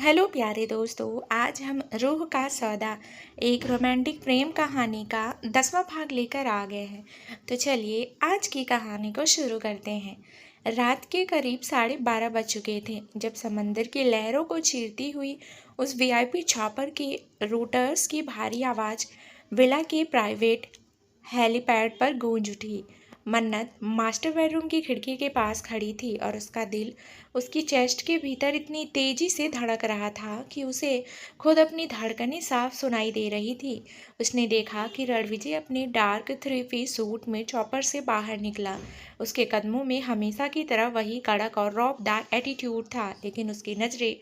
Hello प्यारे दोस्तों। आज हम रूह का सौदा एक रोमांटिक प्रेम कहानी का 10वां भाग लेकर आ गए हैं। तो चलिए आज की कहानी को शुरू करते हैं। रात के करीब 12:30 बज चुके थे जब समंदर की लहरों को चीरती हुई उस वीआईपी छॉपर के रूटर्स की भारी आवाज़ विला के प्राइवेट हेलीपैड पर गूंज उठी। मन्नत मास्टर बेडरूम की खिड़की के पास खड़ी थी और उसका दिल उसकी चेस्ट के भीतर इतनी तेजी से धड़क रहा था कि उसे खुद अपनी धड़कनें साफ सुनाई दे रही थी। उसने देखा कि रणविजय अपने डार्क थ्री पीस सूट में चॉपर से बाहर निकला। उसके कदमों में हमेशा की तरह वही कड़क और रौबदार एटीट्यूड था, लेकिन उसकी नज़रें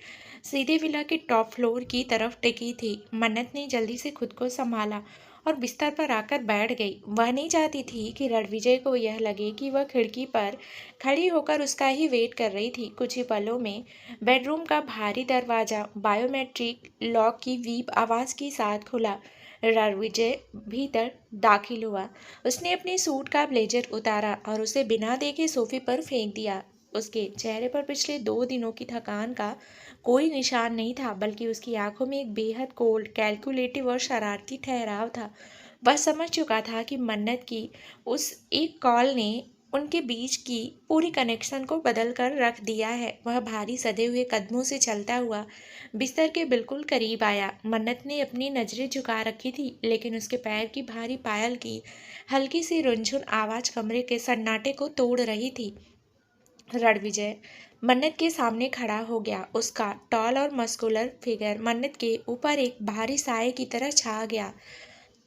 सीधे विला के टॉप फ्लोर की तरफ टिकी थी। मन्नत ने जल्दी से खुद को संभाला और बिस्तर पर आकर बैठ गई। वह नहीं चाहती थी कि रणविजय को यह लगे कि वह खिड़की पर खड़ी होकर उसका ही वेट कर रही थी। कुछ ही पलों में बेडरूम का भारी दरवाज़ा बायोमेट्रिक लॉक की वीप आवाज़ के साथ खुला। रणविजय भीतर दाखिल हुआ। उसने अपने सूट का ब्लेजर उतारा और उसे बिना देखे सोफे पर फेंक दिया। उसके चेहरे पर पिछले 2 दिनों की थकान का कोई निशान नहीं था, बल्कि उसकी आंखों में एक बेहद कोल्ड, कैलकुलेटिव और शरारती ठहराव था। वह समझ चुका था कि मन्नत की उस एक कॉल ने उनके बीच की पूरी कनेक्शन को बदल कर रख दिया है। वह भारी सधे हुए कदमों से चलता हुआ बिस्तर के बिल्कुल करीब आया। मन्नत ने अपनी नज़रें झुका रखी थी, लेकिन उसके पैर की भारी पायल की हल्की सी रुनझुन आवाज़ कमरे के सन्नाटे को तोड़ रही थी। रणविजय मन्नत के सामने खड़ा हो गया। उसका टॉल और मस्कुलर फिगर मन्नत के ऊपर एक भारी साए की तरह छा गया।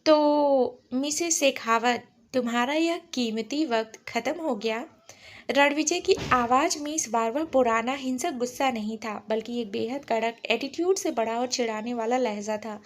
तो मिसेस शेखावत, तुम्हारा यह कीमती वक्त खत्म हो गया। रणविजय की आवाज़ में इस बार वह पुराना हिंसक गुस्सा नहीं था, बल्कि एक बेहद कड़क एटीट्यूड से बड़ा और चिढ़ाने वाला लहजा था।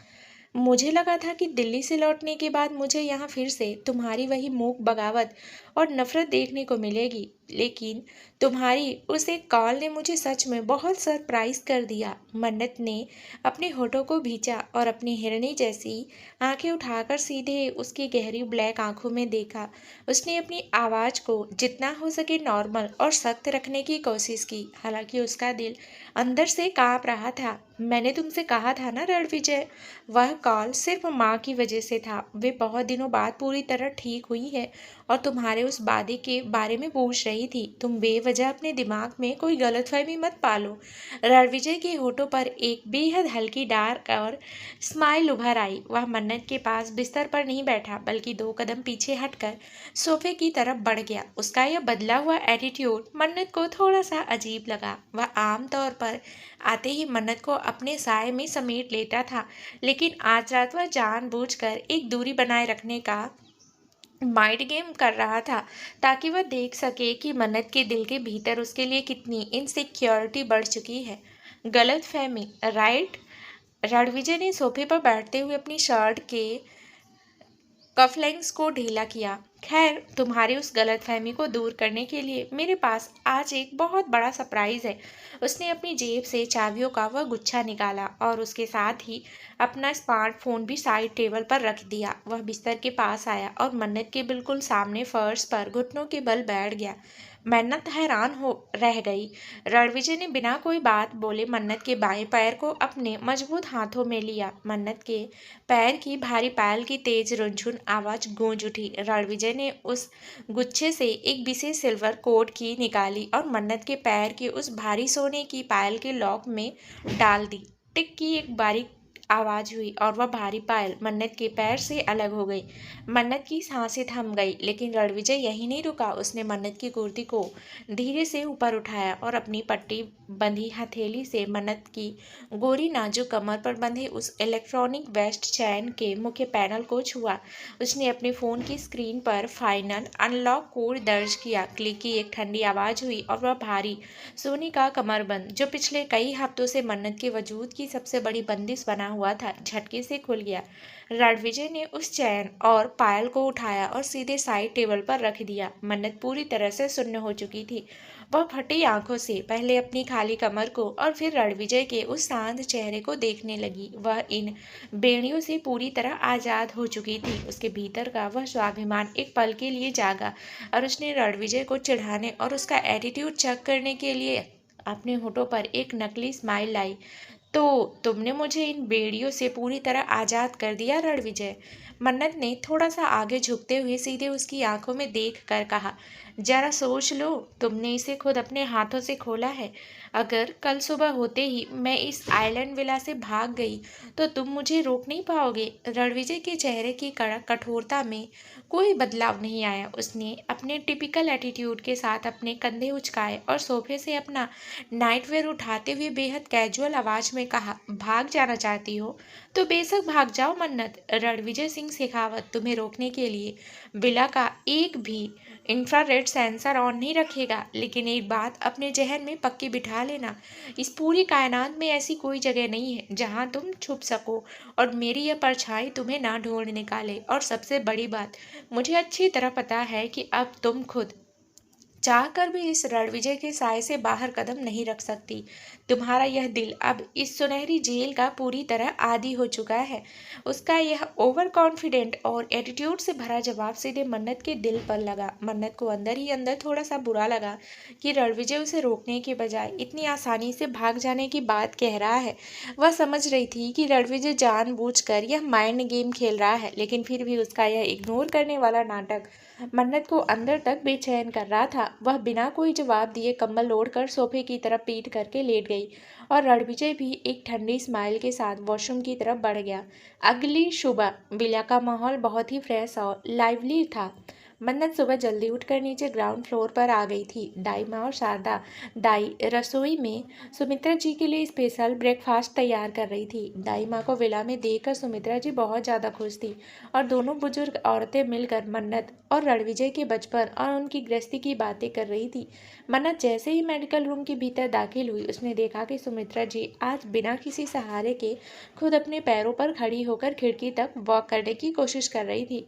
मुझे लगा था कि दिल्ली से लौटने के बाद मुझे यहाँ फिर से तुम्हारी वही मूक बगावत और नफरत देखने को मिलेगी, लेकिन तुम्हारी उस एक कॉल ने मुझे सच में बहुत सरप्राइज कर दिया। मन्नत ने अपने होठों को भींचा और अपनी हिरनी जैसी आंखें उठाकर सीधे उसकी गहरी ब्लैक आंखों में देखा। उसने अपनी आवाज़ को जितना हो सके नॉर्मल और सख्त रखने की कोशिश की, हालांकि उसका दिल अंदर से कांप रहा था। मैंने तुमसे कहा था ना रणविजय, वह कॉल सिर्फ माँ की वजह से था। वे बहुत दिनों बाद पूरी तरह ठीक हुई है और तुम्हारे उस वादे के बारे में पूछ रही थी। तुम बेवजह अपने दिमाग में कोई गलतफहमी मत पालो। रणविजय के होठों पर एक बेहद हल्की डार्क और स्माइल उभर आई। वह मन्नत के पास बिस्तर पर नहीं बैठा, बल्कि 2 कदम पीछे हटकर सोफे की तरफ बढ़ गया। उसका यह बदला हुआ एटीट्यूड मन्नत को थोड़ा सा अजीब लगा। वह आमतौर पर आते ही मन्नत को अपने साय में समेट लेता था, लेकिन आज रात वह जानबूझकर एक दूरी बनाए रखने का माइंड गेम कर रहा था, ताकि वह देख सके कि मन्नत के दिल के भीतर उसके लिए कितनी इनसिक्योरिटी बढ़ चुकी है। गलत फहमी, राइट। रणविजय ने सोफे पर बैठते हुए अपनी शर्ट के कफलिंग्स को ढीला किया। खैर, तुम्हारी उस गलतफहमी को दूर करने के लिए मेरे पास आज एक बहुत बड़ा सरप्राइज है। उसने अपनी जेब से चाबियों का वह गुच्छा निकाला और उसके साथ ही अपना स्मार्टफोन भी साइड टेबल पर रख दिया। वह बिस्तर के पास आया और मन्नत के बिल्कुल सामने फर्श पर घुटनों के बल बैठ गया। मन्नत हैरान हो रह गई। रणविजय ने बिना कोई बात बोले मन्नत के बाएं पैर को अपने मजबूत हाथों में लिया। मन्नत के पैर की भारी पायल की तेज रुनझुन आवाज गूंज उठी। रणविजय ने उस गुच्छे से एक विशेष सिल्वर कोड की निकाली और मन्नत के पैर की उस भारी सोने की पायल के लॉक में डाल दी। टिक की एक बारीक आवाज हुई और वह भारी पायल मन्नत के पैर से अलग हो गई। मन्नत की सांसें थम गई, लेकिन रणविजय यही नहीं रुका। उसने मन्नत की कुर्ती को धीरे से ऊपर उठाया और अपनी पट्टी बंधी हथेली से मन्नत की गोरी नाजुक कमर पर बंधे उस इलेक्ट्रॉनिक वेस्ट चैन के मुख्य पैनल को छुआ। उसने अपने फ़ोन की स्क्रीन पर फाइनल अनलॉक कोड दर्ज किया। क्लिक की एक ठंडी आवाज़ हुई और वह भारी सोने का कमरबंद, जो पिछले कई हफ्तों से मन्नत के वजूद की सबसे बड़ी बंदिश बना हुआ था, झटके से खुल गया। रणविजय ने उस चैन और पायल को उठाया और सीधे साइड टेबल पर रख दिया। मन्नत पूरी तरह से सुन्न हो चुकी थी। वह फटी आंखों से पहले अपनी खाली कमर को और फिर रणविजय के उस शांत चेहरे को देखने लगी। वह इन बेड़ियों से पूरी तरह आज़ाद हो चुकी थी। उसके भीतर का वह स्वाभिमान एक पल के लिए जागा और उसने रणविजय को चिढ़ाने और उसका एटीट्यूड चेक करने के लिए अपने होठों पर एक नकली स्माइल लाई। तो तुमने मुझे इन बेड़ियों से पूरी तरह आज़ाद कर दिया रणविजय। मन्नत ने थोड़ा सा आगे झुकते हुए सीधे उसकी आंखों में देख कर कहा, जरा सोच लो, तुमने इसे खुद अपने हाथों से खोला है। अगर कल सुबह होते ही मैं इस आइलैंड विला से भाग गई तो तुम मुझे रोक नहीं पाओगे। रणविजय के चेहरे की कड़क कठोरता में कोई बदलाव नहीं आया। उसने अपने टिपिकल एटीट्यूड के साथ अपने कंधे उचकाए और सोफे से अपना नाइटवेयर उठाते हुए बेहद कैजुअल आवाज में कहा, भाग जाना चाहती हो तो बेशक भाग जाओ मन्नत। रणविजय सिंह शेखावत तुम्हें रोकने के लिए विला का एक भी इंफ्रारेड सेंसर ऑन नहीं रखेगा। लेकिन एक बात अपने जहन में पक्की बिठा लेना, इस पूरी कायनात में ऐसी कोई जगह नहीं है जहां तुम छुप सको और मेरी यह परछाई तुम्हें ना ढूंढ निकाले। और सबसे बड़ी बात, मुझे अच्छी तरह पता है कि अब तुम खुद चाहकर भी इस रणविजय के साए से बाहर कदम नहीं रख सकती। तुम्हारा यह दिल अब इस सुनहरी जेल का पूरी तरह आदी हो चुका है। उसका यह ओवर कॉन्फिडेंट और एटीट्यूड से भरा जवाब सीधे मन्नत के दिल पर लगा। मन्नत को अंदर ही अंदर थोड़ा सा बुरा लगा कि रणविजय उसे रोकने के बजाय इतनी आसानी से भाग जाने की बात कह रहा है। वह समझ रही थी कि रणविजय जानबूझकर यह माइंड गेम खेल रहा है, लेकिन फिर भी उसका यह इग्नोर करने वाला नाटक मन्नत को अंदर तक बेचैन कर रहा था। वह बिना कोई जवाब दिए कंबल ओढ़कर सोफे की तरफ पीठ करके लेट गई और रणविजय भी एक ठंडी स्माइल के साथ वॉशरूम की तरफ बढ़ गया। अगली सुबह विला का माहौल बहुत ही फ्रेश और लाइवली था। मन्नत सुबह जल्दी उठकर नीचे ग्राउंड फ्लोर पर आ गई थी। दाई माँ और शारदा दाई रसोई में सुमित्रा जी के लिए स्पेशल ब्रेकफास्ट तैयार कर रही थी। दाई माँ को विला में देखकर सुमित्रा जी बहुत ज़्यादा खुश थी और दोनों बुजुर्ग औरतें मिलकर मन्नत और रणविजय के बचपन और उनकी गृहस्थी की बातें कर रही थी। मन्नत जैसे ही मेडिकल रूम के भीतर दाखिल हुई, उसने देखा कि सुमित्रा जी आज बिना किसी सहारे के खुद अपने पैरों पर खड़ी होकर खिड़की तक वॉक करने की कोशिश कर रही थी।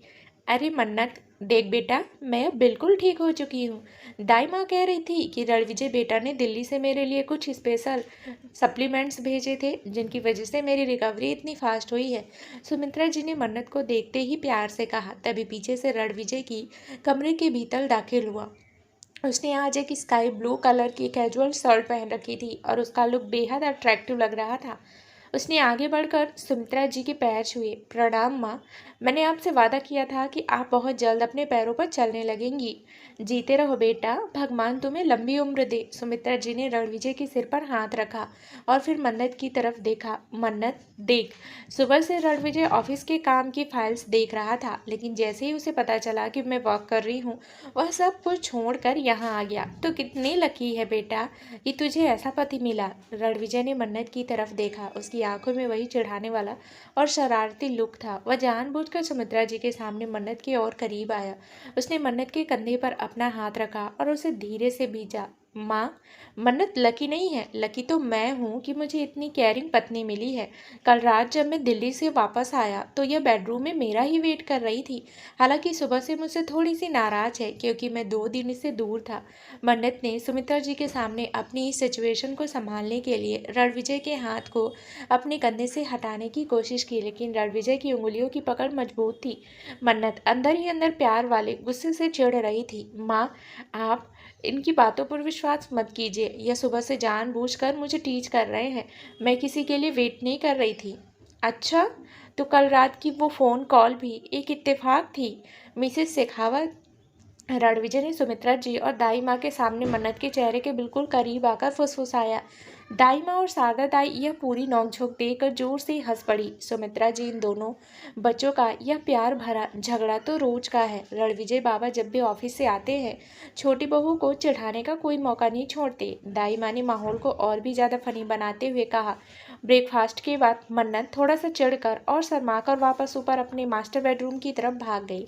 अरे मन्नत, देख बेटा, मैं अब बिल्कुल ठीक हो चुकी हूँ। दाई माँ कह रही थी कि रणविजय बेटा ने दिल्ली से मेरे लिए कुछ स्पेशल सप्लीमेंट्स भेजे थे जिनकी वजह से मेरी रिकवरी इतनी फास्ट हुई है। सुमित्रा जी ने मन्नत को देखते ही प्यार से कहा। तभी पीछे से रणविजय की कमरे के भीतर दाखिल हुआ। उसने आज एक स्काई ब्लू कलर की कैजुअल शर्ट पहन रखी थी और उसका लुक बेहद अट्रैक्टिव लग रहा था। उसने आगे बढ़कर सुमित्रा जी के पैर छुए। प्रणाम माँ, मैंने आपसे वादा किया था कि आप बहुत जल्द अपने पैरों पर चलने लगेंगी। जीते रहो बेटा, भगवान तुम्हें लंबी उम्र दे। सुमित्रा जी ने रणविजय के सिर पर हाथ रखा और फिर मन्नत की तरफ देखा। मन्नत देख, सुबह से रणविजय ऑफिस के काम की फाइल्स देख रहा था, लेकिन जैसे ही उसे पता चला कि मैं वॉक कर रही हूँ, वह सब कुछ छोड़कर यहाँ आ गया। तो कितनी लकी है बेटा कि तुझे ऐसा पति मिला। रणविजय ने मन्नत की तरफ देखा। उसकी आंखों में वही चिढ़ाने वाला और शरारती लुक था। वह जानबूझकर सुमित्रा जी के सामने मन्नत के और करीब आया। उसने मन्नत के कंधे पर अपना हाथ रखा और उसे धीरे से भींचा। माँ, मन्नत लकी नहीं है, लकी तो मैं हूँ कि मुझे इतनी केयरिंग पत्नी मिली है। कल रात जब मैं दिल्ली से वापस आया तो यह बेडरूम में मेरा ही वेट कर रही थी। हालांकि सुबह से मुझसे थोड़ी सी नाराज है क्योंकि मैं 2 दिन से दूर था। मन्नत ने सुमित्रा जी के सामने अपनी इस सिचुएशन को संभालने के लिए रणविजय के हाथ को अपने कंधे से हटाने की कोशिश की, लेकिन रणविजय की उंगलियों की पकड़ मजबूत थी। मन्नत अंदर ही अंदर प्यार वाले गुस्से से चिढ़ रही थी। माँ, आप इनकी बातों पर विश्वास मत कीजिए। यह सुबह से जानबूझकर मुझे टीच कर रहे हैं। मैं किसी के लिए वेट नहीं कर रही थी। अच्छा, तो कल रात की वो फ़ोन कॉल भी एक इत्तेफाक थी। मिसेस शेखावत, रणविजय ने सुमित्रा जी और दाई माँ के सामने मन्नत के चेहरे के बिल्कुल करीब आकर फुसफुसाया। दाई माँ और शारदा दाई यह पूरी नोकझोंक देखकर जोर से हंस पड़ी। सुमित्रा जी, इन दोनों बच्चों का यह प्यार भरा झगड़ा तो रोज का है। रणविजय बाबा जब भी ऑफिस से आते हैं, छोटी बहू को चिढ़ाने का कोई मौका नहीं छोड़ते। दाई माँ ने माहौल को और भी ज़्यादा फनी बनाते हुए कहा। ब्रेकफास्ट के बाद मन्नत थोड़ा सा चिढ़कर और शर्माकर वापस ऊपर अपने मास्टर बेडरूम की तरफ भाग गई।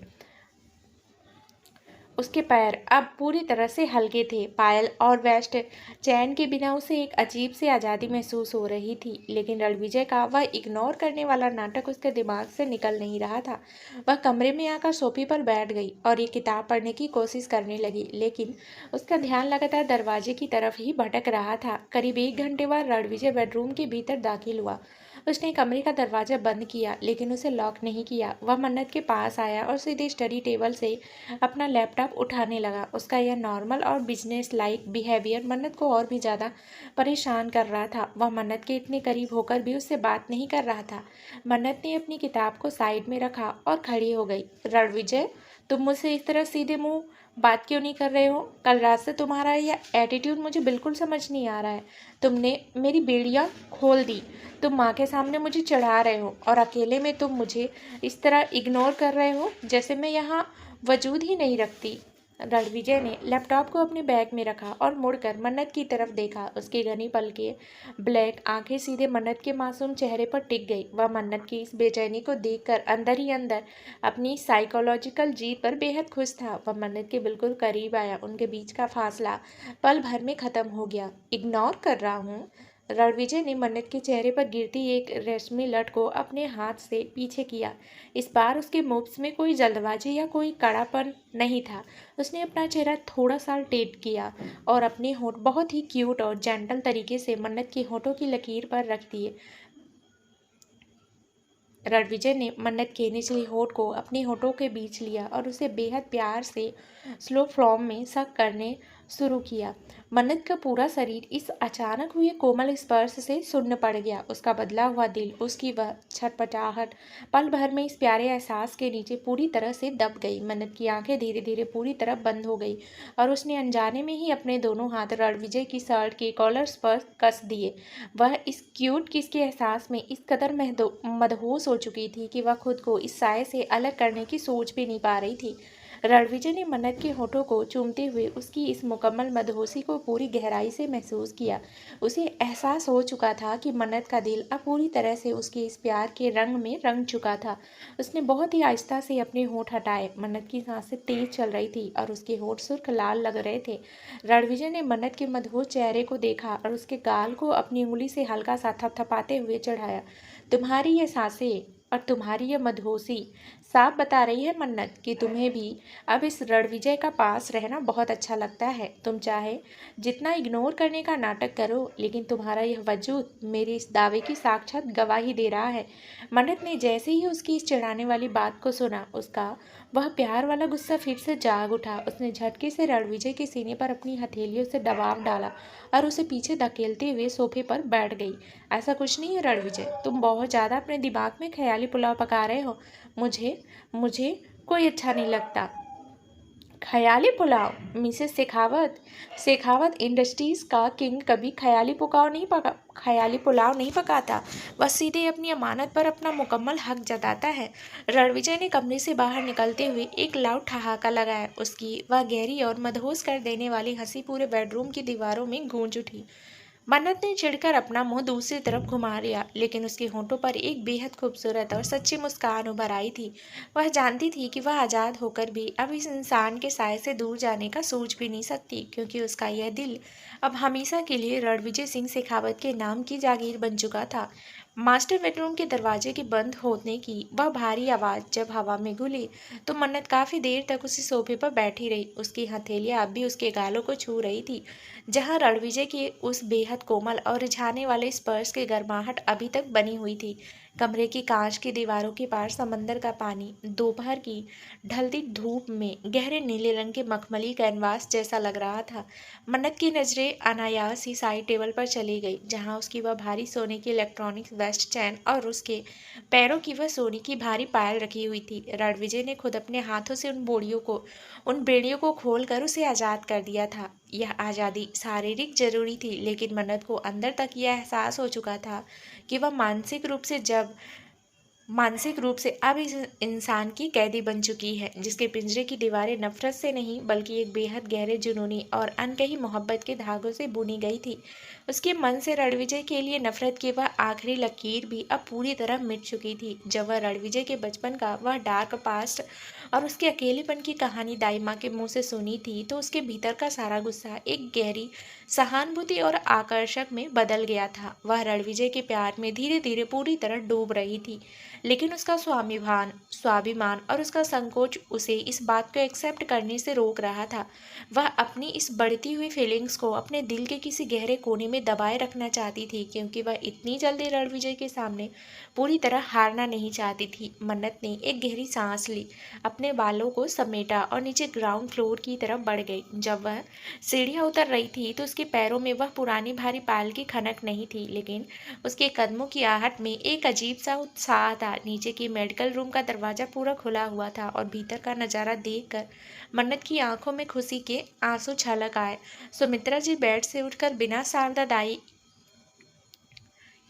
उसके पैर अब पूरी तरह से हल्के थे। पायल और वेस्ट चैन के बिना उसे एक अजीब सी आज़ादी महसूस हो रही थी, लेकिन रणविजय का वह इग्नोर करने वाला नाटक उसके दिमाग से निकल नहीं रहा था। वह कमरे में आकर सोफे पर बैठ गई और एक किताब पढ़ने की कोशिश करने लगी, लेकिन उसका ध्यान लगातार दरवाजे की तरफ ही भटक रहा था। करीब 1 घंटे बाद रणविजय बेडरूम के भीतर दाखिल हुआ। उसने कमरे का दरवाज़ा बंद किया लेकिन उसे लॉक नहीं किया। वह मन्नत के पास आया और सीधे स्टडी टेबल से अपना लैपटॉप उठाने लगा। उसका यह नॉर्मल और बिजनेस लाइक बिहेवियर मन्नत को और भी ज़्यादा परेशान कर रहा था। वह मन्नत के इतने करीब होकर भी उससे बात नहीं कर रहा था। मन्नत ने अपनी किताब को साइड में रखा और खड़ी हो गई। रणविजय, तुम मुझसे इस तरह सीधे मुंह बात क्यों नहीं कर रहे हो? कल रात से तुम्हारा यह एटीट्यूड मुझे बिल्कुल समझ नहीं आ रहा है। तुमने मेरी बेड़ियाँ खोल दी। तुम माँ के सामने मुझे चढ़ा रहे हो और अकेले में तुम मुझे इस तरह इग्नोर कर रहे हो जैसे मैं यहाँ वजूद ही नहीं रखती। रणविजय ने लैपटॉप को अपने बैग में रखा और मुड़कर मन्नत की तरफ देखा। उसकी घनी पलकें, ब्लैक आंखें सीधे मन्नत के मासूम चेहरे पर टिक गई। वह मन्नत की इस बेचैनी को देखकर अंदर ही अंदर अपनी साइकोलॉजिकल जीत पर बेहद खुश था। वह मन्नत के बिल्कुल करीब आया। उनके बीच का फासला पल भर में खत्म हो गया। इग्नोर कर रहा हूँ? रणविजय ने मन्नत के चेहरे पर गिरती एक रेशमी लट को अपने हाथ से पीछे किया। इस बार उसके मूव्स में कोई जल्दबाजी या कोई कड़ापन नहीं था। उसने अपना चेहरा थोड़ा सा टेढ़ किया और अपने होंठ बहुत ही क्यूट और जेंटल तरीके से मन्नत के होठों की लकीर पर रख दिए। रणविजय ने मन्नत के निचले होठ को अपने होठों के बीच लिया और उसे बेहद प्यार से स्लो फ्लॉम में सक करने शुरू किया। मन्नत का पूरा शरीर इस अचानक हुए कोमल स्पर्श से सुन्न पड़ गया। उसका बदला हुआ दिल, उसकी वह छटपटाहट पल भर में इस प्यारे एहसास के नीचे पूरी तरह से दब गई। मन्नत की आंखें धीरे धीरे पूरी तरह बंद हो गई और उसने अनजाने में ही अपने दोनों हाथ रणविजय की शर्ट के कॉलर्स पर कस दिए। वह इस क्यूट किस के एहसास में इस कदर मदहोश हो चुकी थी कि वह खुद को इस साये से अलग करने की सोच भी नहीं पा रही थी। रणविजय ने मन्नत के होठों को चूमते हुए उसकी इस मुकम्मल मदहोशी को पूरी गहराई से महसूस किया। उसे एहसास हो चुका था कि मन्नत का दिल अब पूरी तरह से उसके इस प्यार के रंग में रंग चुका था। उसने बहुत ही आहिस्ता से अपने होठ हटाए। मन्नत की सांसें तेज चल रही थी और उसके होठ सुर्ख लाल लग रहे थे। रणविजय ने मन्नत के मदहोश चेहरे को देखा और उसके गाल को अपनी उंगली से हल्का सा थपथपाते हुए चढ़ाया। तुम्हारी ये सांसें और तुम्हारी ये मदहोशी साफ बता रही है मन्नत कि तुम्हें भी अब इस रणविजय का पास रहना बहुत अच्छा लगता है। तुम चाहे जितना इग्नोर करने का नाटक करो, लेकिन तुम्हारा यह वजूद मेरे इस दावे की साक्षात गवाही दे रहा है। मन्नत ने जैसे ही उसकी इस चिढ़ाने वाली बात को सुना, उसका वह प्यार वाला गुस्सा फिर से जाग उठा। उसने झटके से रणविजय के सीने पर अपनी हथेलियों से दबाव डाला और उसे पीछे धकेलते हुए सोफे पर बैठ गई। ऐसा कुछ नहीं है रणविजय, तुम बहुत ज़्यादा अपने दिमाग में ख्याली पुलाव पका रहे हो। मुझे मुझे कोई अच्छा नहीं लगता। ख़याली पुलाव? मिसेस शेखावत, शेखावत इंडस्ट्रीज़ का किंग कभी ख़याली पुलाव नहीं पकाता। वह सीधे अपनी अमानत पर अपना मुकम्मल हक जताता है। रणविजय ने कमरे से बाहर निकलते हुए एक लाउड ठहाका लगाया। उसकी वह गहरी और मदहोश कर देने वाली हंसी पूरे बेडरूम की दीवारों में गूंज उठी। मन्नत ने चिढ़कर अपना मुंह दूसरी तरफ घुमा लिया, लेकिन उसके होंठों पर एक बेहद खूबसूरत और सच्ची मुस्कान उभर आई थी। वह जानती थी कि वह आज़ाद होकर भी अब इस इंसान के साए से दूर जाने का सोच भी नहीं सकती, क्योंकि उसका यह दिल अब हमेशा के लिए रणविजय सिंह शेखावत के नाम की जागीर बन चुका था। मास्टर बेडरूम के दरवाजे के बंद होने की वह भारी आवाज़ जब हवा में गूंजी तो मन्नत काफ़ी देर तक उसी सोफे पर बैठी रही। उसकी हथेलियाँ अब भी उसके गालों को छू रही थी, जहाँ रणविजय के उस बेहद कोमल और रिझाने वाले स्पर्श की गर्माहट अभी तक बनी हुई थी। कमरे की कांच की दीवारों के पार समंदर का पानी दोपहर की ढलती धूप में गहरे नीले रंग के मखमली कैनवास जैसा लग रहा था। मन्नत की नज़रें अनायास ही साइड टेबल पर चली गई, जहाँ उसकी वह भारी सोने की इलेक्ट्रॉनिक वेस्ट चैन और उसके पैरों की वह सोने की भारी पायल रखी हुई थी। रणविजय ने खुद अपने हाथों से उन बेड़ियों को खोलकर उसे आज़ाद कर दिया था। यह आज़ादी शारीरिक जरूरी थी, लेकिन मन्नत को अंदर तक यह एहसास हो चुका था कि वह मानसिक रूप से अब इस इंसान की कैदी बन चुकी है, जिसके पिंजरे की दीवारें नफरत से नहीं बल्कि एक बेहद गहरे जुनूनी और अनकही मोहब्बत के धागों से बुनी गई थी। उसके मन से रणविजय के लिए नफरत की वह आखिरी लकीर भी अब पूरी तरह मिट चुकी थी। जब वह रणविजय के बचपन का वह डार्क पास्ट और उसके अकेलेपन की कहानी दाई माँ के मुंह से सुनी थी, तो उसके भीतर का सारा गुस्सा एक गहरी सहानुभूति और आकर्षक में बदल गया था। वह रणविजय के प्यार में धीरे धीरे पूरी तरह डूब रही थी, लेकिन उसका स्वाभिमान और उसका संकोच उसे इस बात को एक्सेप्ट करने से रोक रहा था। वह अपनी इस बढ़ती हुई फीलिंग्स को अपने दिल के किसी गहरे कोने में दबाए रखना चाहती थी, क्योंकि वह इतनी जल्दी रणविजय के सामने पूरी तरह हारना नहीं चाहती थी। मन्नत ने एक गहरी सांस ली, अपने बालों को समेटा और नीचे ग्राउंड फ्लोर की तरफ बढ़ गई। जब वह सीढ़ियाँ उतर रही थी तो उसके पैरों में वह पुरानी भारी पायल की खनक नहीं थी, लेकिन उसके कदमों की आहट में एक अजीब सा उत्साह था। नीचे के मेडिकल रूम का दरवाजा पूरा खुला हुआ था और भीतर का नज़ारा देखकर मन्नत की आंखों में खुशी के आंसू छलक आए। सुमित्रा जी बेड से उठकर बिना शारदा दाई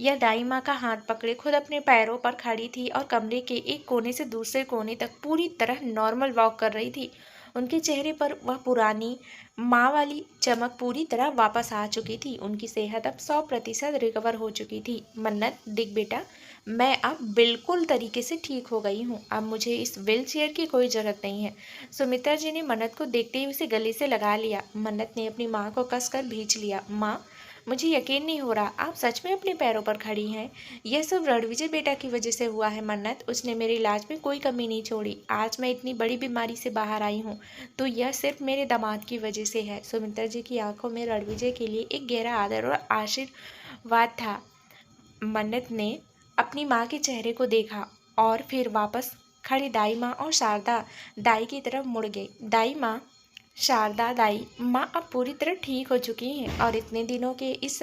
या दाई माँ का हाथ पकड़े खुद अपने पैरों पर खड़ी थी और कमरे के एक कोने से दूसरे कोने तक पूरी तरह नॉर्मल वॉक कर रही थी। उनके चेहरे पर वह पुरानी माँ वाली चमक पूरी तरह वापस आ चुकी थी। उनकी सेहत अब 100% रिकवर हो चुकी थी। मन्नत, देख बेटा, मैं अब बिल्कुल तरीके से ठीक हो गई हूँ। अब मुझे इस व्हील चेयर की कोई ज़रूरत नहीं है। सुमित्रा जी ने मन्नत को देखते ही उसे गले से लगा लिया। मन्नत ने अपनी माँ को कसकर भींच लिया। माँ, मुझे यकीन नहीं हो रहा, आप सच में अपने पैरों पर खड़ी हैं। यह सब रणविजय बेटा की वजह से हुआ है मन्नत। उसने मेरे इलाज में कोई कमी नहीं छोड़ी। आज मैं इतनी बड़ी बीमारी से बाहर आई हूँ तो यह सिर्फ मेरे दामाद की वजह से है। सुमित्रा जी की आंखों में रणविजय के लिए एक गहरा आदर और आशीर्वाद था। मन्नत ने अपनी माँ के चेहरे को देखा और फिर वापस खड़ी दाई माँ और शारदा दाई की तरफ मुड़ गई। दाई माँ, शारदा दाई माँ अब पूरी तरह ठीक हो चुकी हैं और इतने दिनों के इस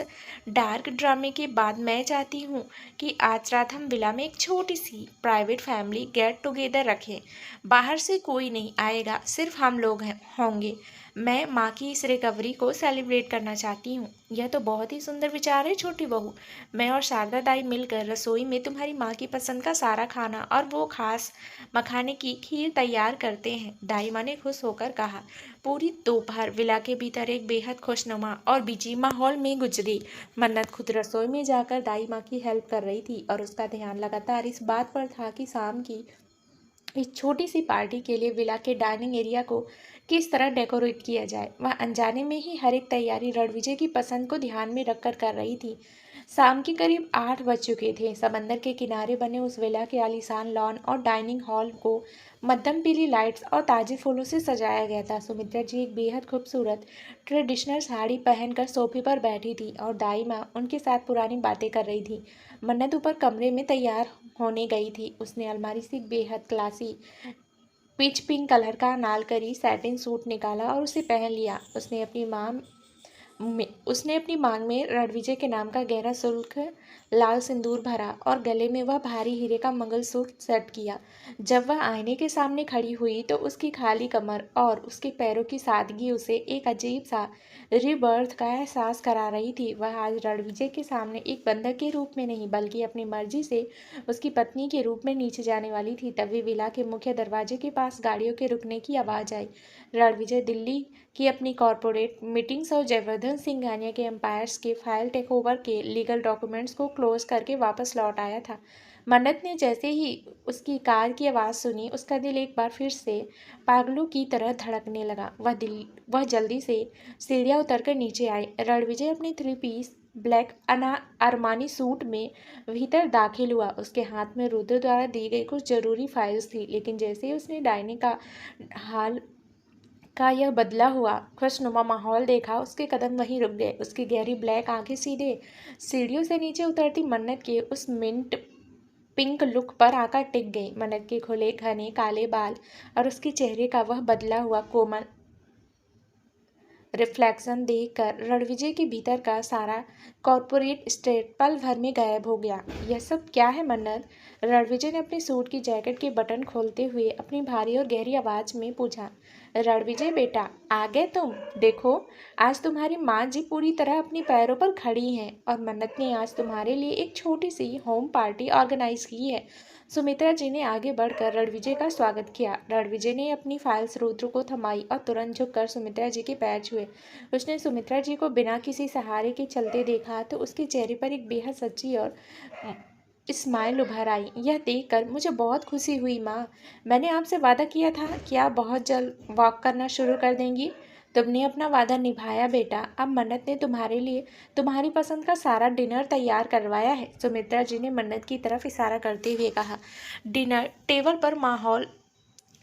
डार्क ड्रामे के बाद मैं चाहती हूँ कि आज रात हम विला में एक छोटी सी प्राइवेट फैमिली गेट टुगेदर रखें। बाहर से कोई नहीं आएगा, सिर्फ हम लोग होंगे। मैं माँ की इस रिकवरी को सेलिब्रेट करना चाहती हूँ। यह तो बहुत ही सुंदर विचार है छोटी बहू। मैं और शारदा दाई मिलकर रसोई में तुम्हारी माँ की पसंद का सारा खाना और वो खास मखाने की खीर तैयार करते हैं। दाई माँ ने खुश होकर कहा। पूरी दोपहर विला के भीतर एक बेहद खुशनुमा और बिजी माहौल में गुजरी। मन्नत खुद रसोई में जाकर दाई माँ की हेल्प कर रही थी और उसका ध्यान लगातार इस बात पर था कि शाम की इस छोटी सी पार्टी के लिए विला के डाइनिंग एरिया को किस तरह डेकोरेट किया जाए। वह अनजाने में ही हर एक तैयारी रणविजय की पसंद को ध्यान में रखकर कर रही थी। शाम के करीब 8 बज चुके थे। समंदर के किनारे बने उस विला के आलीशान लॉन और डाइनिंग हॉल को मध्यम पीली लाइट्स और ताजे फूलों से सजाया गया था। सुमित्रा जी एक बेहद खूबसूरत ट्रेडिशनल साड़ी पहनकर सोफे पर बैठी थी और दाई माँ उनके साथ पुरानी बातें कर रही थी। मन्नत ऊपर कमरे में तैयार होने गई थी। उसने अलमारी से एक बेहद क्लासी पिच पिंक कलर का अनारकली सैटिन सूट निकाला और उसे पहन लिया। उसने अपनी मांग में रणविजय के नाम का गहरा सुर्ख लाल सिंदूर भरा और गले में वह भारी हीरे का मंगलसूत्र सेट किया। जब वह आईने के सामने खड़ी हुई तो उसकी खाली कमर और उसके पैरों की सादगी उसे एक अजीब सा रीबर्थ का एहसास करा रही थी। वह आज रणविजय के सामने एक बंधक के रूप में नहीं बल्कि अपनी मर्जी से उसकी पत्नी के रूप में नीचे जाने वाली थी। तभी विला के मुख्य दरवाजे के पास गाड़ियों के रुकने की आवाज़ आई। रणविजय दिल्ली की अपनी कॉरपोरेट मीटिंग्स और जयवर्धन सिंघानिया के एम्पायर्स के फाइल टेक ओवर के लीगल डॉक्यूमेंट्स को क्लोज करके वापस लौट आया था। मन्नत ने जैसे ही उसकी कार की आवाज़ सुनी, उसका दिल एक बार फिर से पागलों की तरह धड़कने लगा। वह जल्दी से सीढ़ियाँ उतरकर नीचे आई। रणविजय अपने 3 पीस ब्लैक अरमानी सूट में भीतर दाखिल हुआ। उसके हाथ में रुद्र द्वारा दी गई कुछ जरूरी फाइल्स थी, लेकिन जैसे ही उसने डाइनिंग का हाल का यह बदला हुआ खुशनुमा माहौल देखा, उसके कदम वहीं रुक गए। उसकी गहरी ब्लैक आंखें सीधे सीढ़ियों से नीचे उतरती मन्नत के उस मिंट पिंक लुक पर आकर टिक गई। मन्नत के खुले घने काले बाल और उसके चेहरे का वह बदला हुआ कोमल रिफ्लेक्शन देखकर रणविजय के भीतर का सारा कॉर्पोरेट स्टेट पल भर में गायब हो गया। यह सब क्या है मन्नत? रणविजय ने अपने सूट की जैकेट के बटन खोलते हुए अपनी भारी और गहरी आवाज में पूछा। रणविजय बेटा, आ गए तुम? देखो, आज तुम्हारी माँ जी पूरी तरह अपने पैरों पर खड़ी हैं और मन्नत ने आज तुम्हारे लिए एक छोटी सी होम पार्टी ऑर्गेनाइज की है। सुमित्रा जी ने आगे बढ़कर रणविजय का स्वागत किया। रणविजय ने अपनी फाइल्स रुद्र को थमाई और तुरंत झुककर सुमित्रा जी के पैर छुए। उसने सुमित्रा जी को बिना किसी सहारे के चलते देखा तो उसके चेहरे पर एक बेहद सच्ची और स्माइल उभर आई। यह देखकर मुझे बहुत खुशी हुई माँ। मैंने आपसे वादा किया था कि आप बहुत जल्द वॉक करना शुरू कर देंगी। तुमने अपना वादा निभाया बेटा। अब मन्नत ने तुम्हारे लिए तुम्हारी पसंद का सारा डिनर तैयार करवाया है। सुमित्रा जी ने मन्नत की तरफ इशारा करते हुए कहा। डिनर टेबल पर माहौल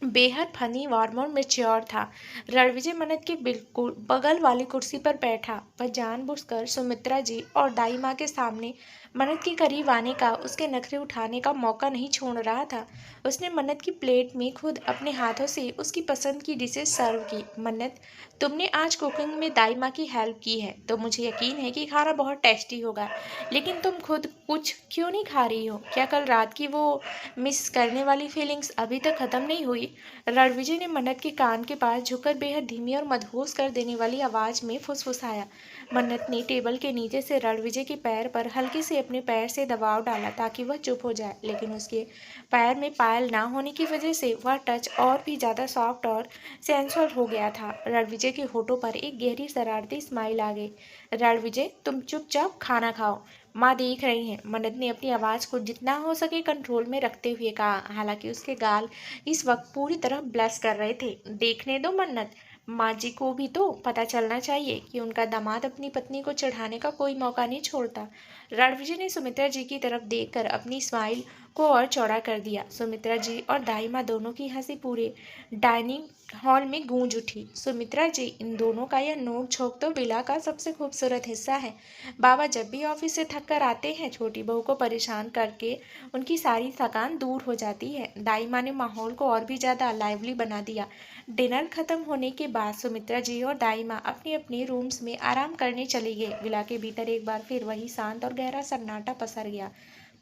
बेहद फनी वार्म और मैच्योर था। रणविजय मन्नत के बिल्कुल बगल वाली कुर्सी पर बैठा। वह जानबूझकर सुमित्रा जी और दाई माँ के सामने मन्नत के करीब आने का, उसके नखरे उठाने का मौका नहीं छोड़ रहा था। उसने मन्नत की प्लेट में खुद अपने हाथों से उसकी पसंद की डिशेज सर्व की। मन्नत, तुमने आज कुकिंग में दाई माँ की हेल्प की है तो मुझे यकीन है कि खाना बहुत टेस्टी होगा, लेकिन तुम खुद कुछ क्यों नहीं खा रही हो? क्या कल रात की वो मिस करने वाली फीलिंग्स अभी तक खत्म नहीं हुई? रणविजय ने मन्नत के कान के पास झुककर बेहद धीमी और मदहोश कर देने वाली आवाज में फुसफुसाया। मन्नत ने टेबल के नीचे से रणविजय के पैर पर हल्के से अपने पैर से दबाव डाला ताकि वह चुप हो जाए, लेकिन उसके पैर में पायल ना होने की वजह से वह टच और भी ज्यादा सॉफ्ट और सेंसुअल हो गया था। रणविजय के होठों पर एक गहरी शरारती स्माइल आ गई। रणविजय, तुम चुपचाप खाना खाओ, माँ देख रही हैं। मन्नत ने अपनी आवाज को जितना हो सके कंट्रोल में रखते हुए कहा, हालांकि उसके गाल इस वक्त पूरी तरह ब्लश कर रहे थे। देखने दो मन्नत, माँ जी को भी तो पता चलना चाहिए कि उनका दामाद अपनी पत्नी को चढ़ाने का कोई मौका नहीं छोड़ता। रणविजय ने सुमित्रा जी की तरफ देखकर अपनी स्माइल को और चौड़ा कर दिया। सुमित्रा जी और दाई माँ दोनों की हंसी पूरे डाइनिंग हॉल में गूंज उठी। सुमित्रा जी, इन दोनों का यह नोक झोंक तो विला का सबसे खूबसूरत हिस्सा है। बाबा जब भी ऑफिस से थक कर आते हैं, छोटी बहू को परेशान करके उनकी सारी थकान दूर हो जाती है। दाई माँ ने माहौल को और भी ज्यादा लाइवली बना दिया। डिनर खत्म होने के बाद सुमित्रा जी और दाई माँ अपने अपने रूम्स में आराम करने चली गई। विला के भीतर एक बार फिर वही शांत और गहरा सन्नाटा पसर गया।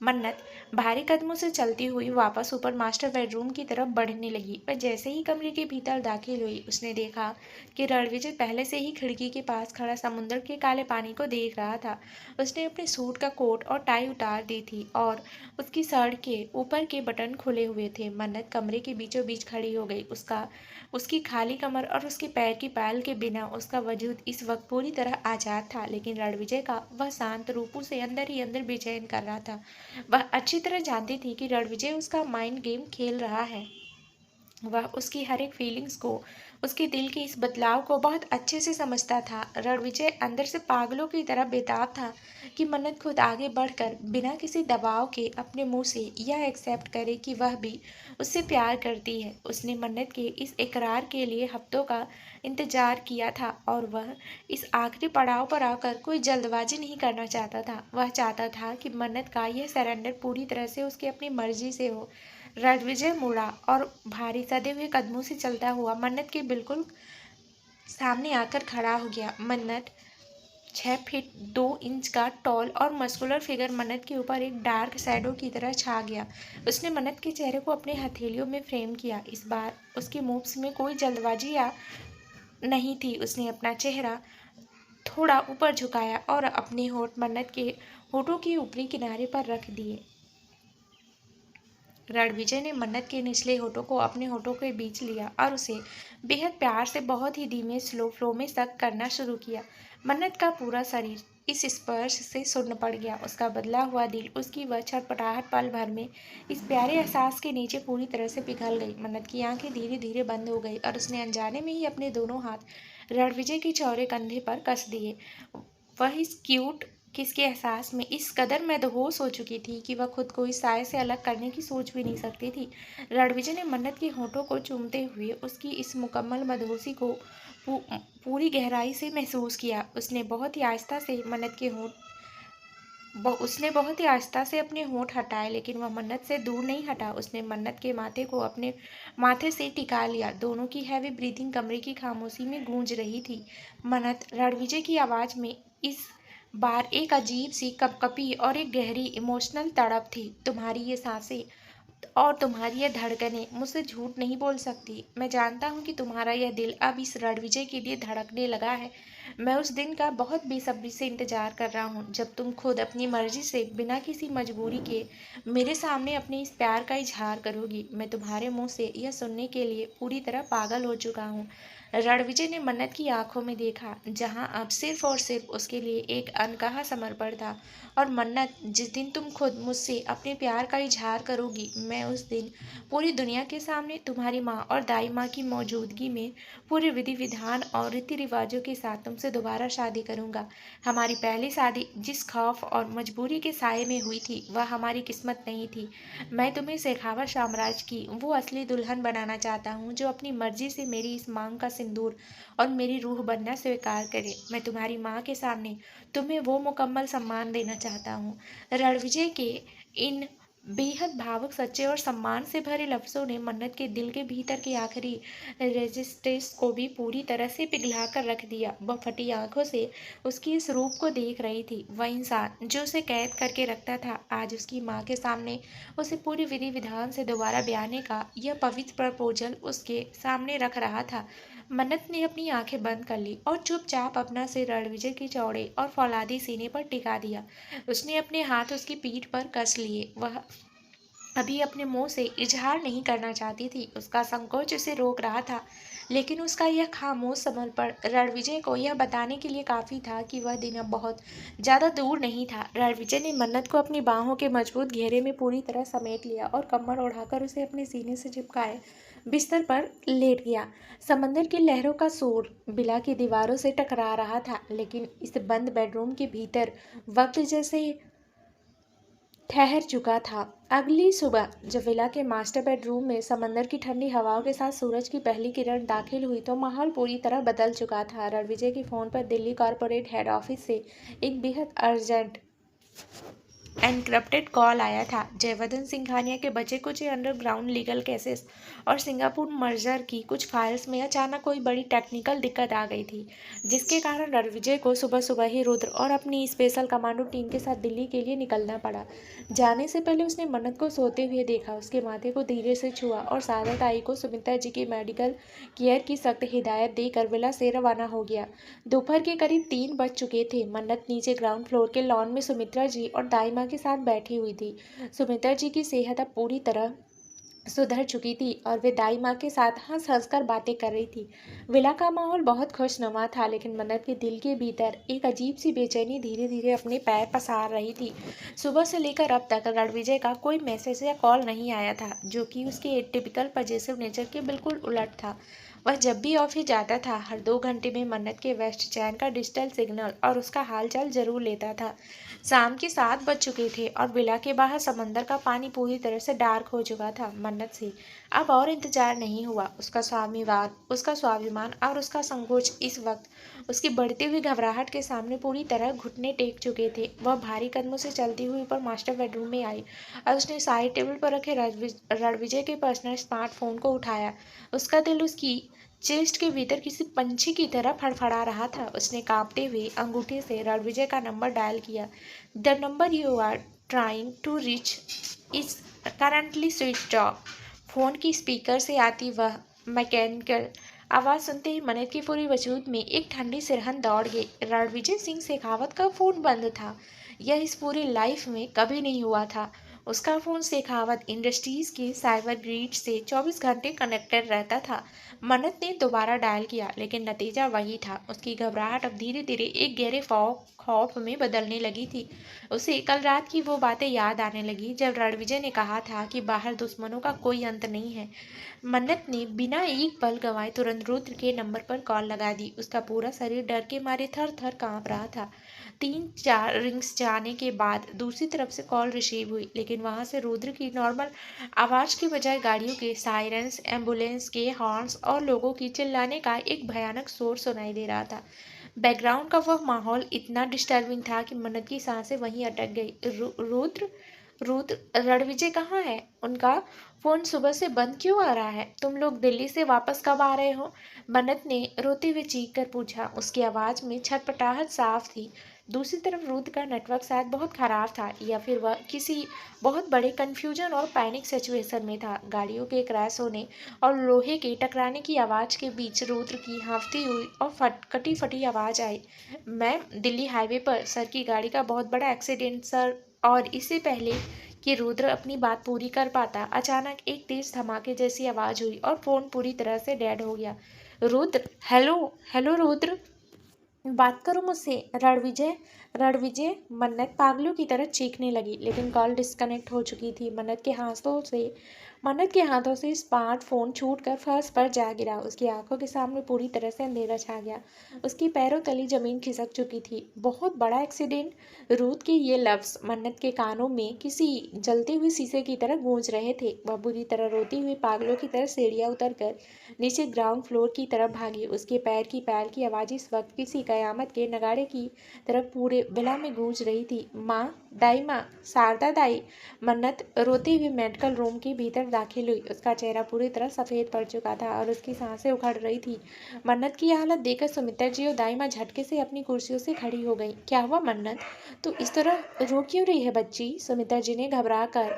मन्नत भारी कदमों से चलती हुई वापस ऊपर मास्टर बेडरूम की तरफ बढ़ने लगी। पर जैसे ही कमरे के भीतर दाखिल हुई, उसने देखा कि रणविजय पहले से ही खिड़की के पास खड़ा समुद्र के काले पानी को देख रहा था। उसने अपने सूट का कोट और टाई उतार दी थी और उसकी शर्ट के ऊपर के बटन खुले हुए थे। मन्नत कमरे के बीचों बीच खड़ी हो गई। उसकी खाली कमर और उसके पैर की पायल के बिना उसका वजूद इस वक्त पूरी तरह आजाद था, लेकिन रणविजय का वह शांत रूप उसे अंदर ही अंदर बेचैन कर रहा था। वह अच्छी तरह जानती थी कि रणविजय उसका माइंड गेम खेल रहा है। वह उसकी हर एक फीलिंग्स को, उसके दिल के इस बदलाव को बहुत अच्छे से समझता था। रणविजय अंदर से पागलों की तरह बेताब था कि मन्नत खुद आगे बढ़कर बिना किसी दबाव के अपने मुंह से यह एक्सेप्ट करे कि वह भी उससे प्यार करती है। उसने मन्नत के इस इकरार के लिए हफ्तों का इंतजार किया था और वह इस आखिरी पड़ाव पर आकर कोई जल्दबाजी नहीं करना चाहता था। वह चाहता था कि मन्नत का यह सरेंडर पूरी तरह से उसकी अपनी मर्जी से हो। रणविजय मुड़ा और भारी सदे हुए कदमों से चलता हुआ मन्नत के बिल्कुल सामने आकर खड़ा हो गया। मन्नत 6 फीट 2 इंच का टॉल और मस्कुलर फिगर मन्नत के ऊपर एक डार्क शैडो की तरह छा गया। उसने मन्नत के चेहरे को अपने हथेलियों में फ्रेम किया। इस बार उसके मूव्स में कोई जल्दबाजी या नहीं थी। उसने अपना चेहरा थोड़ा ऊपर झुकाया और अपने होठ मन्नत के होठों के ऊपरी किनारे पर रख दिए। रणविजय ने मन्नत के निचले होठों को अपने होठों के बीच लिया और उसे बेहद प्यार से बहुत ही धीमे स्लो फ्लो में सक करना शुरू किया। मन्नत का पूरा शरीर इस स्पर्श से सुन्न पड़ गया। उसका बदला हुआ दिल, उसकी वह छटपटाहट पल भर में इस प्यारे एहसास के नीचे पूरी तरह से पिघल गई। मन्नत की आंखें धीरे धीरे बंद हो गई और उसने अनजाने में ही अपने दोनों हाथ रणविजय के चौड़े कंधे पर कस दिए। वह इस क्यूट किस के एहसास में इस कदर मदहोश हो चुकी थी कि वह खुद को इस साय से अलग करने की सोच भी नहीं सकती थी। रणविजय ने मन्नत के होठों को चूमते हुए उसकी इस मुकम्मल मदहोशी को पूरी गहराई से महसूस किया। उसने बहुत ही आहिस्ता से अपने होंठ हटाए, लेकिन वह मन्नत से दूर नहीं हटा। उसने मन्नत के माथे को अपने माथे से टिका लिया। दोनों की हैवी ब्रीथिंग कमरे की खामोशी में गूंज रही थी। मन्नत, रणविजय की आवाज में इस बार एक अजीब सी कपकपी और एक गहरी इमोशनल तड़प थी। तुम्हारी ये सांसें और तुम्हारी यह धड़कनें मुझसे झूठ नहीं बोल सकती। मैं जानता हूँ कि तुम्हारा यह दिल अब इस रणविजय के लिए धड़कने लगा है। मैं उस दिन का बहुत बेसब्री से इंतजार कर रहा हूँ जब तुम खुद अपनी मर्जी से बिना किसी मजबूरी के मेरे सामने अपने इस प्यार का इजहार करोगी। मैं तुम्हारे मुंह से यह सुनने के लिए पूरी तरह पागल हो चुका हूँ। रणविजय ने मन्नत की आंखों में देखा, जहां अब सिर्फ और सिर्फ उसके लिए एक अनकहा समर्पण था। और मन्नत, जिस दिन तुम खुद मुझसे अपने प्यार का इजहार करोगी, मैं उस दिन पूरी दुनिया के सामने तुम्हारी माँ और दाई माँ की मौजूदगी में पूरे विधि विधान और रीति रिवाजों के साथ तुमसे दोबारा शादी करूंगा। हमारी पहली शादी जिस खौफ और मजबूरी के साये में हुई थी, वह हमारी किस्मत नहीं थी। मैं तुम्हें शेखावत साम्राज्य की वो असली दुल्हन बनाना चाहता हूँ जो अपनी मर्जी से मेरी इस मांग का सिंदूर और मेरी रूह बनना स्वीकार करे। मैं तुम्हारी माँ के सामने तुम्हें वो मुकम्मल सम्मान देना चाहता हूँ। रणविजय के इन बेहद भावुक, सच्चे और सम्मान से भरे लफ्जों ने मन्नत के दिल के भीतर की आखिरी रेजिस्टेंस को भी पूरी तरह से पिघला कर रख दिया। वह फटी आंखों से उसकी इस रूप को देख रही थी। वह इंसान जो उसे कैद करके रखता था, आज उसकी माँ के सामने उसे पूरी विधि विधान से दोबारा ब्याहने का यह पवित्र प्रपोजल उसके सामने रख रहा था। मन्नत ने अपनी आंखें बंद कर ली और चुपचाप अपना सिर रणविजय के चौड़े और फौलादी सीने पर टिका दिया। उसने अपने हाथ उसकी पीठ पर कस लिए। वह अभी अपने मुंह से इजहार नहीं करना चाहती थी, उसका संकोच उसे रोक रहा था, लेकिन उसका यह खामोश समर्पण रणविजय को यह बताने के लिए काफी था कि वह दिन अब बहुत ज्यादा दूर नहीं था। रणविजय ने मन्नत को अपनी बाहों के मजबूत घेरे में पूरी तरह समेट लिया और कमर उठाकर उसे अपने सीने से चिपकाए बिस्तर पर लेट गया। समंदर की लहरों का शोर बिला की दीवारों से टकरा रहा था, लेकिन इस बंद बेडरूम के भीतर वक्त जैसे ठहर चुका था। अगली सुबह जब विला के मास्टर बेडरूम में समंदर की ठंडी हवाओं के साथ सूरज की पहली किरण दाखिल हुई तो माहौल पूरी तरह बदल चुका था। रणविजय के फोन पर दिल्ली कॉरपोरेट हेड ऑफिस से एक बेहद अर्जेंट एनक्रिप्टेड कॉल आया था। जयवर्धन सिंघानिया के बचे कुचे अंडरग्राउंड लीगल केसेस और सिंगापुर मर्जर की कुछ फाइल्स में अचानक कोई बड़ी टेक्निकल दिक्कत आ गई थी, जिसके कारण रणविजय को सुबह सुबह ही रुद्र और अपनी स्पेशल कमांडो टीम के साथ दिल्ली के लिए निकलना पड़ा। जाने से पहले उसने मन्नत को सोते हुए देखा, उसके माथे को धीरे से छुआ और सादत आई को सुमित्रा जी की मेडिकल केयर की सख्त हिदायत देकर विला से रवाना हो गया। दोपहर के करीब 3 बज चुके थे। मन्नत नीचे ग्राउंड फ्लोर के लॉन में सुमित्रा जी और दाई माँ के साथ बैठी हुई थी। सुमित्रा जी की सेहत अब पूरी तरह सुधर चुकी थी और वे दाई माँ के साथ हंस हंस कर बातें कर रही थी। विला का माहौल बहुत खुशनुमा था, लेकिन मन्नत के दिल के भीतर एक अजीब सी बेचैनी धीरे धीरे अपने पैर पसार रही थी। सुबह से लेकर अब तक रणविजय का कोई मैसेज या कॉल नहीं आया था, जो कि उसके टिपिकल पजेसिव नेचर के बिल्कुल उलट था। वह जब भी ऑफिस जाता था, हर 2 घंटे में मन्नत के वेस्ट चैन का डिजिटल सिग्नल और उसका हालचाल जरूर लेता था। शाम के 7 बज चुके थे और विला के बाहर समंदर का पानी पूरी तरह से डार्क हो चुका था। मन्नत से अब और इंतजार नहीं हुआ। उसका स्वाभिमान, उसका स्वाभिमान और उसका संकोच इस वक्त उसकी बढ़ती हुई घबराहट के सामने पूरी तरह घुटने टेक चुके थे। वह भारी कदमों से चलती हुई ऊपर मास्टर बेडरूम में आई और उसने साइड टेबल पर रखे रणविजय के पर्सनल स्मार्टफोन को उठाया। उसका दिल उसकी चेस्ट के भीतर किसी पंछी की तरह फड़फड़ा रहा था। उसने कांपते हुए अंगूठे से रणविजय का नंबर डायल किया। The number you are trying to reach is currently switched off. Phone की स्पीकर से आती वह मैकेनिकल आवाज सुनते ही मन्नत की पूरी वजूद में एक ठंडी सिरहन दौड़ गई। रणविजय सिंह शेखावत का फोन बंद था। यह इस पूरी लाइफ में कभी नहीं हुआ था। उसका फोन शेखावत इंडस्ट्रीज के साइबर ग्रिड से 24 घंटे कनेक्टेड रहता था। मन्नत ने दोबारा डायल किया, लेकिन नतीजा वही था। उसकी घबराहट अब धीरे धीरे एक गहरे खौफ में बदलने लगी थी। उसे कल रात की वो बातें याद आने लगी जब रणविजय ने कहा था कि बाहर दुश्मनों का कोई अंत नहीं है। मन्नत ने बिना एक पल गंवाए तुरंत रुद्र के नंबर पर कॉल लगा दी। उसका पूरा शरीर डर के मारे थर थर कांप रहा था। 3-4 रिंग्स जाने के बाद दूसरी तरफ से कॉल रिसीव हुई, लेकिन वहां से रुद्र की नॉर्मल आवाज के बजाय गाड़ियों के सायरन्स, एम्बुलेंस के हॉर्न्स और लोगों की चिल्लाने का एक भयानक शोर सुनाई दे रहा था। बैकग्राउंड का वह माहौल इतना डिस्टर्बिंग था कि मन्नत की सांसें वहीं अटक गई। रुद्र रुद्र रणविजय कहाँ है? उनका फोन सुबह से बंद क्यों आ रहा है? तुम लोग दिल्ली से वापस कब आ रहे हो? मन्नत ने रोते हुए चीख कर पूछा। उसकी आवाज में छटपटाहट साफ थी। दूसरी तरफ रुद्र का नेटवर्क शायद बहुत खराब था, या फिर वह किसी बहुत बड़े कंफ्यूजन और पैनिक सिचुएशन में था। गाड़ियों के क्रैश होने और लोहे के टकराने की आवाज के बीच रुद्र की हांफती हुई और कटी फटी आवाज आई। मैं दिल्ली हाईवे पर सर की गाड़ी का बहुत बड़ा एक्सीडेंट सर। और इससे पहले कि रुद्र अपनी बात पूरी कर पाता, अचानक एक तेज धमाके जैसी आवाज हुई और फोन पूरी तरह से डेड हो गया। रुद्र, हेलो हेलो रुद्र, बात करो मुझसे। रणविजय, रणविजय, मन्नत पागलों की तरह चीखने लगी, लेकिन कॉल डिस्कनेक्ट हो चुकी थी। मन्नत के हाथों से स्मार्टफोन छूटकर फर्श पर जा गिरा। उसकी आंखों के सामने पूरी तरह से अंधेरा छा गया। उसकी पैरों तली जमीन खिसक चुकी थी। बहुत बड़ा एक्सीडेंट। रूथ के ये लफ्ज मन्नत के कानों में किसी जलते हुए शीशे की तरह गूंज रहे थे। वह बुरी तरह रोती हुई पागलों की तरह सीढ़ियां उतरकर नीचे ग्राउंड फ्लोर की तरफ भागी। उसके पैर की आवाज़ इस वक्त किसी कयामत के नगाड़े की तरफ पूरे विला में गूंज रही थी। माँ, दाई माँ, शारदा दाई। मन्नत रोते हुए मेडिकल रूम के भीतर दाखिल हुई। उसका चेहरा पूरी तरह सफ़ेद पड़ चुका था और उसकी सांसें उखड़ रही थी। मन्नत की हालत देखकर सुमित्रा जी और दाई माँ झटके से अपनी कुर्सियों से खड़ी हो गई। क्या हुआ मन्नत? तो इस तरह रो क्यों रही है बच्ची? सुमित्रा जी ने घबरा कर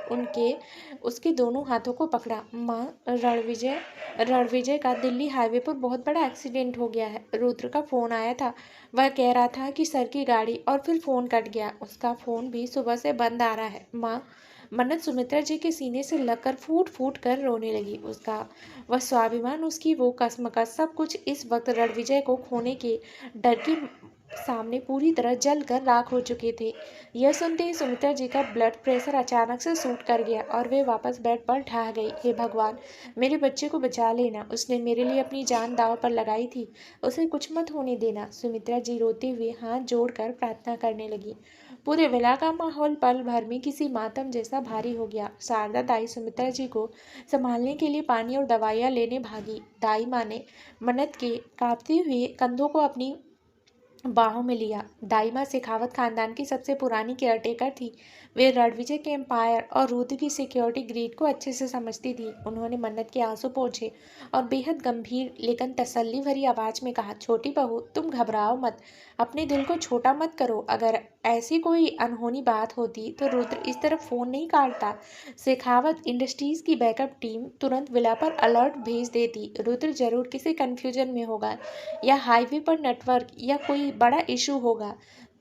उसके दोनों हाथों को पकड़ा। माँ, रणविजय का दिल्ली हाईवे पर बहुत बड़ा एक्सीडेंट हो गया है। रुद्र का फ़ोन आया था। वह कह रहा था कि सर की गाड़ी, और फिर फ़ोन कट गया। उसका फ़ोन भी सुबह से बंद आ रहा है। माँ, मन्नत सुमित्रा जी के सीने से लगकर फूट फूट कर रोने लगी। वह स्वाभिमान, उसकी वो कसमकस, सब कुछ इस वक्त रणविजय को खोने के डर के सामने पूरी तरह जल कर राख हो चुके थे। यह सुनते ही सुमित्रा जी का ब्लड प्रेशर अचानक से सूट कर गया और वे वापस बेड पर ठा गई। हे भगवान, मेरे बच्चे को बचा लेना। उसने मेरे लिए अपनी जान दांव पर लगाई थी। उसे कुछ मत होने देना। सुमित्रा जी रोते हुए हाथ जोड़कर प्रार्थना करने लगी। पूरे विला का माहौल पल भर में किसी मातम जैसा भारी हो गया। शारदा दाई सुमित्रा जी को संभालने के लिए पानी और दवाइयाँ लेने भागी। दाई माँ ने मन्नत के कांपते हुए कंधों को अपनी बाहों में लिया। दाइमा शेखावत खानदान की सबसे पुरानी केयरटेकर थी। वे रणविजय के एम्पायर और रुद्र की सिक्योरिटी ग्रिड को अच्छे से समझती थी। उन्होंने मन्नत के आंसू पोंछे और बेहद गंभीर लेकिन तसल्ली भरी आवाज में कहा, छोटी बहू, तुम घबराओ मत, अपने दिल को छोटा मत करो। अगर ऐसी कोई अनहोनी बात होती तो रुद्र इस तरफ फोन नहीं काटता। शेखावत इंडस्ट्रीज की बैकअप टीम तुरंत विला पर अलर्ट भेज देती। रुद्र जरूर किसी कंफ्यूजन में होगा या हाईवे पर नेटवर्क या कोई बड़ा इशू होगा।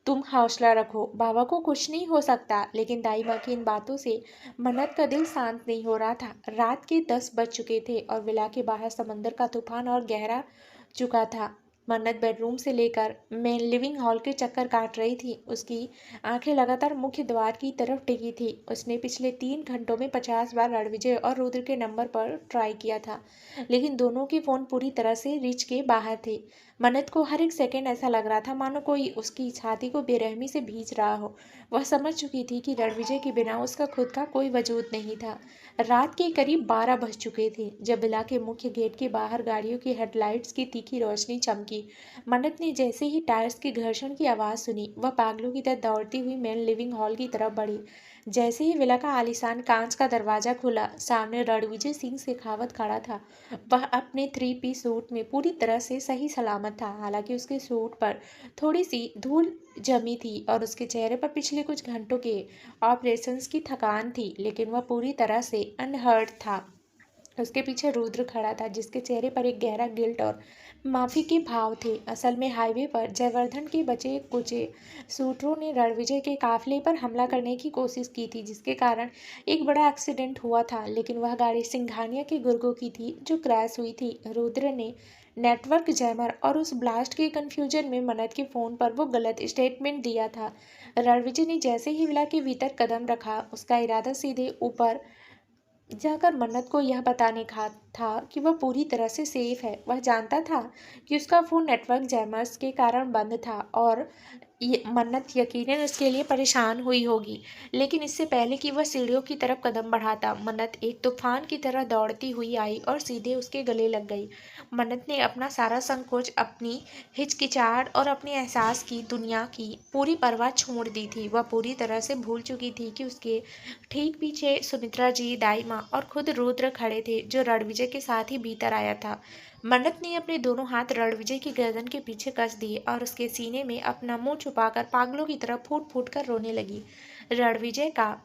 तुम हौसला रखो, बाबा को कुछ नहीं हो सकता। लेकिन दाई माँ की इन बातों से मन्नत का दिल शांत नहीं हो रहा था। रात के 10 बज चुके थे और विला के बाहर समंदर का तूफान और गहरा चुका था। मन्नत बेडरूम से लेकर मेन लिविंग हॉल के चक्कर काट रही थी। उसकी आंखें लगातार मुख्य द्वार की तरफ टिकी थी। उसने पिछले 3 घंटों में 50 बार रणविजय और रुद्र के नंबर पर ट्राई किया था, लेकिन दोनों के फोन पूरी तरह से रीच के बाहर थे। मन्नत को हर एक सेकंड ऐसा लग रहा था मानो कोई उसकी छाती को बेरहमी से भींच रहा हो। वह समझ चुकी थी कि रणविजय के बिना उसका खुद का कोई वजूद नहीं था। रात के करीब 12 बज चुके थे जब विला के मुख्य गेट के बाहर गाड़ियों की हेडलाइट्स की तीखी रोशनी चमकी। मन्नत ने जैसे ही टायर्स के घर्षण की आवाज़ सुनी, वह पागलों की तरह दौड़ती हुई मेन लिविंग हॉल की तरफ बढ़ी। जैसे ही विला का आलीशान कांच का दरवाजा खुला, सामने रणविजय सिंह शेखावत खड़ा था। वह अपने 3 पीस सूट में पूरी तरह से सही सलामत था। हालांकि उसके सूट पर थोड़ी सी धूल जमी थी और उसके चेहरे पर पिछले कुछ घंटों के ऑपरेशंस की थकान थी, लेकिन वह पूरी तरह से अनहर्ट था। उसके पीछे रुद्र खड़ा था, जिसके चेहरे पर एक गहरा गिल्ट और माफी के भाव थे। असल में हाईवे पर जयवर्धन के बचे कुचे शूटरों ने रणविजय के काफिले पर हमला करने की कोशिश की थी, जिसके कारण एक बड़ा एक्सीडेंट हुआ था। लेकिन वह गाड़ी सिंघानिया के गुर्गों की थी जो क्रैश हुई थी। रुद्र ने नेटवर्क जैमर और उस ब्लास्ट के कंफ्यूजन में मन्नत के फोन पर वो गलत स्टेटमेंट दिया था। रणविजय ने जैसे ही विला के भीतर कदम रखा, उसका इरादा सीधे ऊपर जाकर मन्नत को यह बताने का था कि वह पूरी तरह से सेफ है। वह जानता था कि उसका फ़ोन नेटवर्क जैमर्स के कारण बंद था और मन्नत यकीनन उसके लिए परेशान हुई होगी। लेकिन इससे पहले कि वह सीढ़ियों की तरफ कदम बढ़ाता, मन्नत एक तूफान की तरह दौड़ती हुई आई और सीधे उसके गले लग गई। मन्नत ने अपना सारा संकोच, अपनी हिचकिचाहट और अपने एहसास की दुनिया की पूरी परवाह छोड़ दी थी। वह पूरी तरह से भूल चुकी थी कि उसके ठीक पीछे सुमित्रा जी, दाई माँ और खुद रुद्र खड़े थे, जो रणविजय के साथ ही भीतर आया था। मन्नत ने अपने दोनों हाथ रणविजय की गर्दन के पीछे कस दिए और उसके सीने में अपना मुंह छुपाकर पागलों की तरह फूट फूट कर रोने लगी। रणविजय का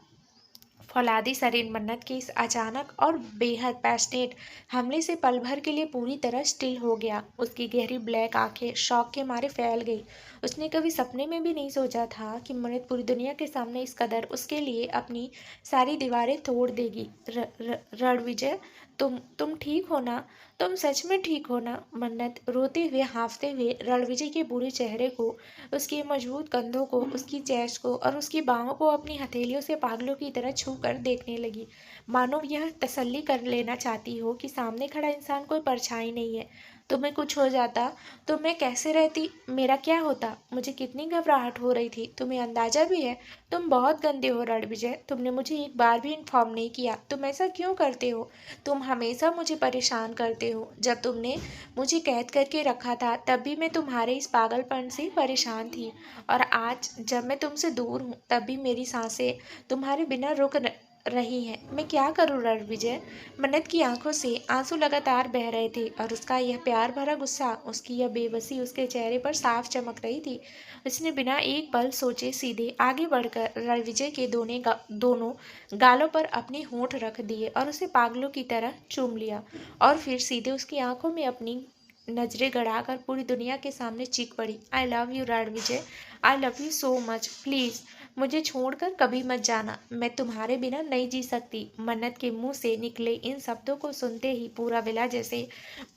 फौलादी शरीर मन्नत के इस अचानक और बेहद पैशनेट हमले से पल भर के लिए पूरी तरह स्टिल हो गया। उसकी गहरी ब्लैक आंखें शौक के मारे फैल गई। उसने कभी सपने में भी नहीं सोचा था कि मन्नत पूरी दुनिया के सामने इस कदर उसके लिए अपनी सारी दीवारें तोड़ देगी। रणविजय, तुम ठीक हो ना? तुम सच में ठीक हो ना? मन्नत रोते हुए हाँफते हुए रणविजय के बुरे चेहरे को, उसके मजबूत कंधों को, उसकी चेस्ट को और उसकी बाहों को अपनी हथेलियों से पागलों की तरह छू कर देखने लगी, मानो यह तसल्ली कर लेना चाहती हो कि सामने खड़ा इंसान कोई परछाई नहीं है। तुम्हें कुछ हो जाता तो मैं कैसे रहती? मेरा क्या होता? मुझे कितनी घबराहट हो रही थी, तुम्हें अंदाजा भी है? तुम बहुत गंदे हो रणविजय, तुमने मुझे एक बार भी इन्फॉर्म नहीं किया। तुम ऐसा क्यों करते हो? तुम हमेशा मुझे परेशान करते हो। जब तुमने मुझे कैद करके रखा था तब भी मैं तुम्हारे इस पागलपन से परेशान थी, और आज जब मैं तुमसे दूर हूँ तब भी मेरी सांसें तुम्हारे बिना रही हैं। मैं क्या करूँ रणविजय? मन्नत की आंखों से आंसू लगातार बह रहे थे और उसका यह प्यार भरा गुस्सा, उसकी यह बेबसी उसके चेहरे पर साफ चमक रही थी। उसने बिना एक पल सोचे सीधे आगे बढ़कर रणविजय के दोनों गालों पर अपने होंठ रख दिए और उसे पागलों की तरह चूम लिया, और फिर सीधे उसकी आंखों में अपनी नजरें गड़ाकर पूरी दुनिया के सामने चीख पड़ी, I love you Ranvijay, I love you so much, please मुझे छोड़कर कभी मत जाना, मैं तुम्हारे बिना नहीं जी सकती। मन्नत के मुंह से निकले इन शब्दों को सुनते ही पूरा विला जैसे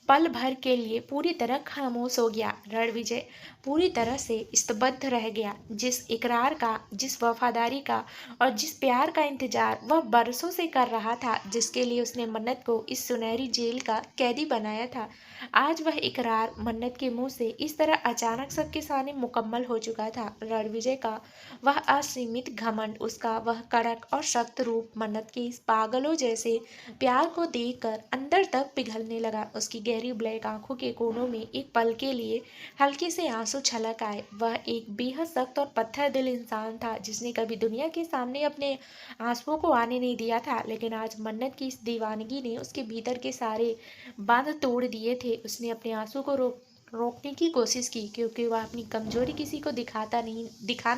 पल भर के लिए पूरी तरह खामोश हो गया। रणविजय पूरी तरह से स्तब्ध रह गया। जिस इकरार का, जिस वफादारी का और जिस प्यार का इंतजार वह बरसों से कर रहा था, जिसके लिए उसने मन्नत को इस सुनहरी जेल का कैदी बनाया था, आज वह इकरार मन्नत के मुंह से इस तरह अचानक सबके सामने मुकम्मल हो चुका था। रणविजय का वह असीमित घमंड, उसका वह कड़क और सख्त रूप मन्नत के इस पागलों जैसे प्यार को देखकर अंदर तक पिघलने लगा। उसकी गहरी ब्लैक आंखों के कोनों में एक पल के लिए हल्के से आंसू छलक आए। वह एक बेहद सख्त और पत्थर दिल इंसान था जिसने कभी दुनिया के सामने अपने आंसुओं को आने नहीं दिया था, लेकिन आज मन्नत की इस दीवानगी ने उसके भीतर के सारे बांध तोड़ दिए थे। उसने अपने आंसू को रोकने की कोशिश की, क्योंकि वह अपनी कमजोरी किसी को दिखाना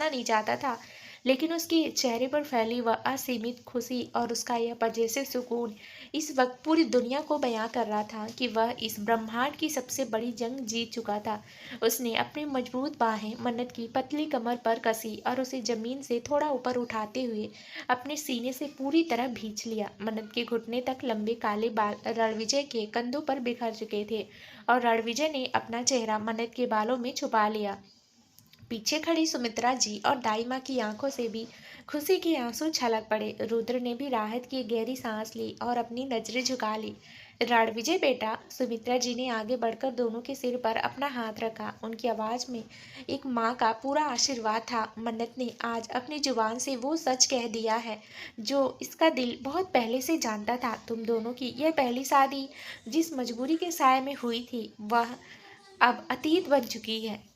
नहीं चाहता था, लेकिन उसके चेहरे पर फैली वह असीमित खुशी और उसका यह पजेसिव सुकून इस वक्त पूरी दुनिया को बयां कर रहा था कि वह इस ब्रह्मांड की सबसे बड़ी जंग जीत चुका था। उसने अपनी मजबूत बाहें मन्नत की पतली कमर पर कसी और उसे जमीन से थोड़ा ऊपर उठाते हुए अपने सीने से पूरी तरह भींच लिया। मन्नत के घुटने तक लंबे काले बाल रणविजय के कंधों पर बिखर चुके थे और रणविजय ने अपना चेहरा मन्नत के बालों में छुपा लिया। पीछे खड़ी सुमित्रा जी और दाई माँ की आंखों से भी खुशी के आंसू छलक पड़े। रुद्र ने भी राहत की गहरी सांस ली और अपनी नजरें झुका ली। रणविजय बेटा, सुमित्रा जी ने आगे बढ़कर दोनों के सिर पर अपना हाथ रखा। उनकी आवाज में एक माँ का पूरा आशीर्वाद था। मन्नत ने आज अपनी जुबान से वो सच कह दिया है जो इसका दिल बहुत पहले से जानता था। तुम दोनों की यह पहली शादी जिस मजबूरी के साए में हुई थी, वह अब अतीत बन चुकी है।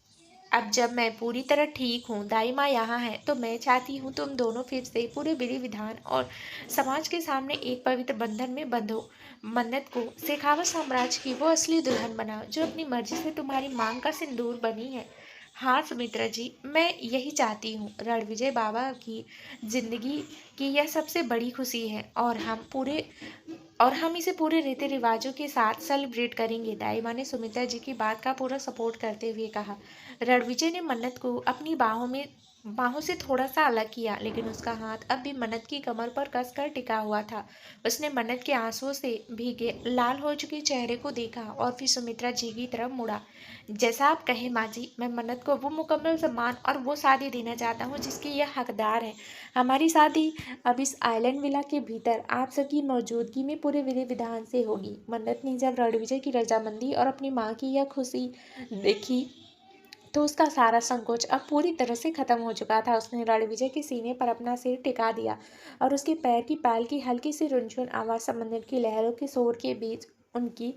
अब जब मैं पूरी तरह ठीक हूँ, दाई माँ यहाँ है, तो मैं चाहती हूँ तुम दोनों फिर से पूरे विधि विधान और समाज के सामने एक पवित्र बंधन में बंधो। मन्नत को शेखावत साम्राज्य की वो असली दुल्हन बनाओ जो अपनी मर्जी से तुम्हारी मांग का सिंदूर बनी है। हाँ सुमित्रा जी, मैं यही चाहती हूँ। रणविजय बाबा की जिंदगी की यह सबसे बड़ी खुशी है और हम इसे पूरे रीति रिवाजों के साथ सेलिब्रेट करेंगे। दाई माँ ने सुमित्रा जी की बात का पूरा सपोर्ट करते हुए कहा। रणविजय ने मन्नत को अपनी बाहों से थोड़ा सा अलग किया, लेकिन उसका हाथ अब भी मन्नत की कमर पर कसकर टिका हुआ था। उसने मन्नत के आंसुओं से भीगे लाल हो चुके चेहरे को देखा और फिर सुमित्रा जी की तरफ मुड़ा। जैसा आप कहें माँ जी, मैं मन्नत को वो मुकम्मल सम्मान और वो शादी देना चाहता हूँ जिसकी यह हकदार है। हमारी शादी अब इस आइलैंड विला के भीतर आप सबकी मौजूदगी में पूरे विधि विधान से होगी। मन्नत ने जब रणविजय की रजामंदी और अपनी माँ की यह खुशी देखी तो उसका सारा संकोच अब पूरी तरह से खत्म हो चुका था। उसने रणविजय के सीने पर अपना सिर टिका दिया और उसके पैर की पायल की हल्की सी रुनझुन आवाज समंदर की लहरों के शोर के बीच उनकी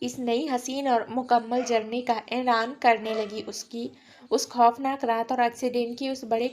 इस नई हसीन और मुकम्मल जर्नी का ऐलान करने लगी। उसकी उस खौफनाक रात और एक्सीडेंट की उस बड़े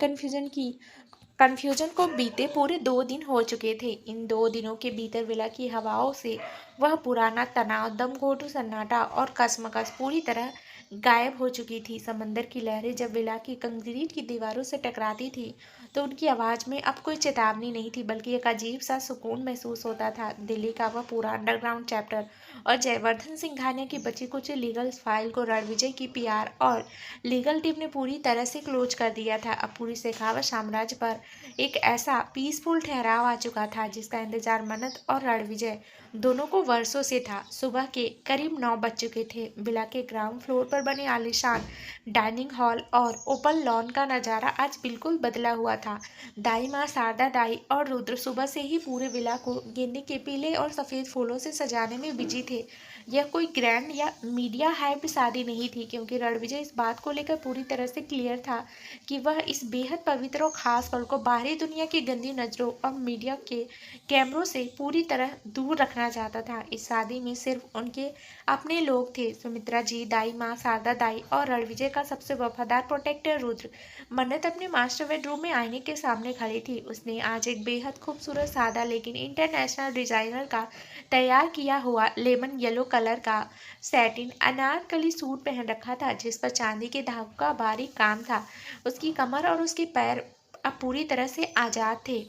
कन्फ्यूजन को बीते पूरे 2 दिन हो चुके थे। इन 2 दिनों के भीतर विला की हवाओं से वह पुराना तनाव, दमघोटू सन्नाटा और कसमकस पूरी तरह गायब हो चुकी थी। समंदर की लहरें जब विला की कंक्रीट की दीवारों से टकराती थी तो उनकी आवाज़ में अब कोई चेतावनी नहीं थी, बल्कि एक अजीब सा सुकून महसूस होता था। दिल्ली का वह पूरा अंडरग्राउंड चैप्टर और जयवर्धन सिंघानिया की बची कुछ लीगल फाइल को रणविजय की पीआर और लीगल टीम ने पूरी तरह से क्लोज कर दिया था। अब पूरी शेखावत साम्राज्य पर एक ऐसा पीसफुल ठहराव आ चुका था जिसका इंतजार मन्नत और रणविजय दोनों को वर्षों से था। सुबह के करीब 9 बज चुके थे। विला के ग्राउंड फ्लोर पर बने आलीशान डाइनिंग हॉल और ओपन लॉन का नज़ारा आज बिल्कुल बदला हुआ था। दाई माँ शारदा दाई और रुद्र सुबह से ही पूरे विला को गेंदे के पीले और सफ़ेद फूलों से सजाने में बिजी थे। यह कोई ग्रैंड या मीडिया हाइप्ड शादी नहीं थी, क्योंकि रणविजय इस बात को लेकर पूरी तरह से क्लियर था कि वह इस बेहद पवित्र और खास पल को बाहरी दुनिया की गंदी नज़रों और मीडिया के कैमरों से पूरी तरह दूर रखना चाहता था। इस शादी में सिर्फ उनके अपने लोग थे, सुमित्रा जी, दाई माँ, शारदा दाई और रणविजय का सबसे वफादार प्रोटेक्टर रुद्र। मन्नत अपने मास्टर बेडरूम में आईने के सामने खड़ी थी। उसने आज एक बेहद खूबसूरत सादा लेकिन इंटरनेशनल डिजाइनर का तैयार किया हुआ लेमन येलो कलर का सैटिन अनारकली सूट पहन रखा था, जिस पर चांदी के धागों का बारीक काम था। उसकी कमर और उसके पैर अब पूरी तरह से आजाद थे।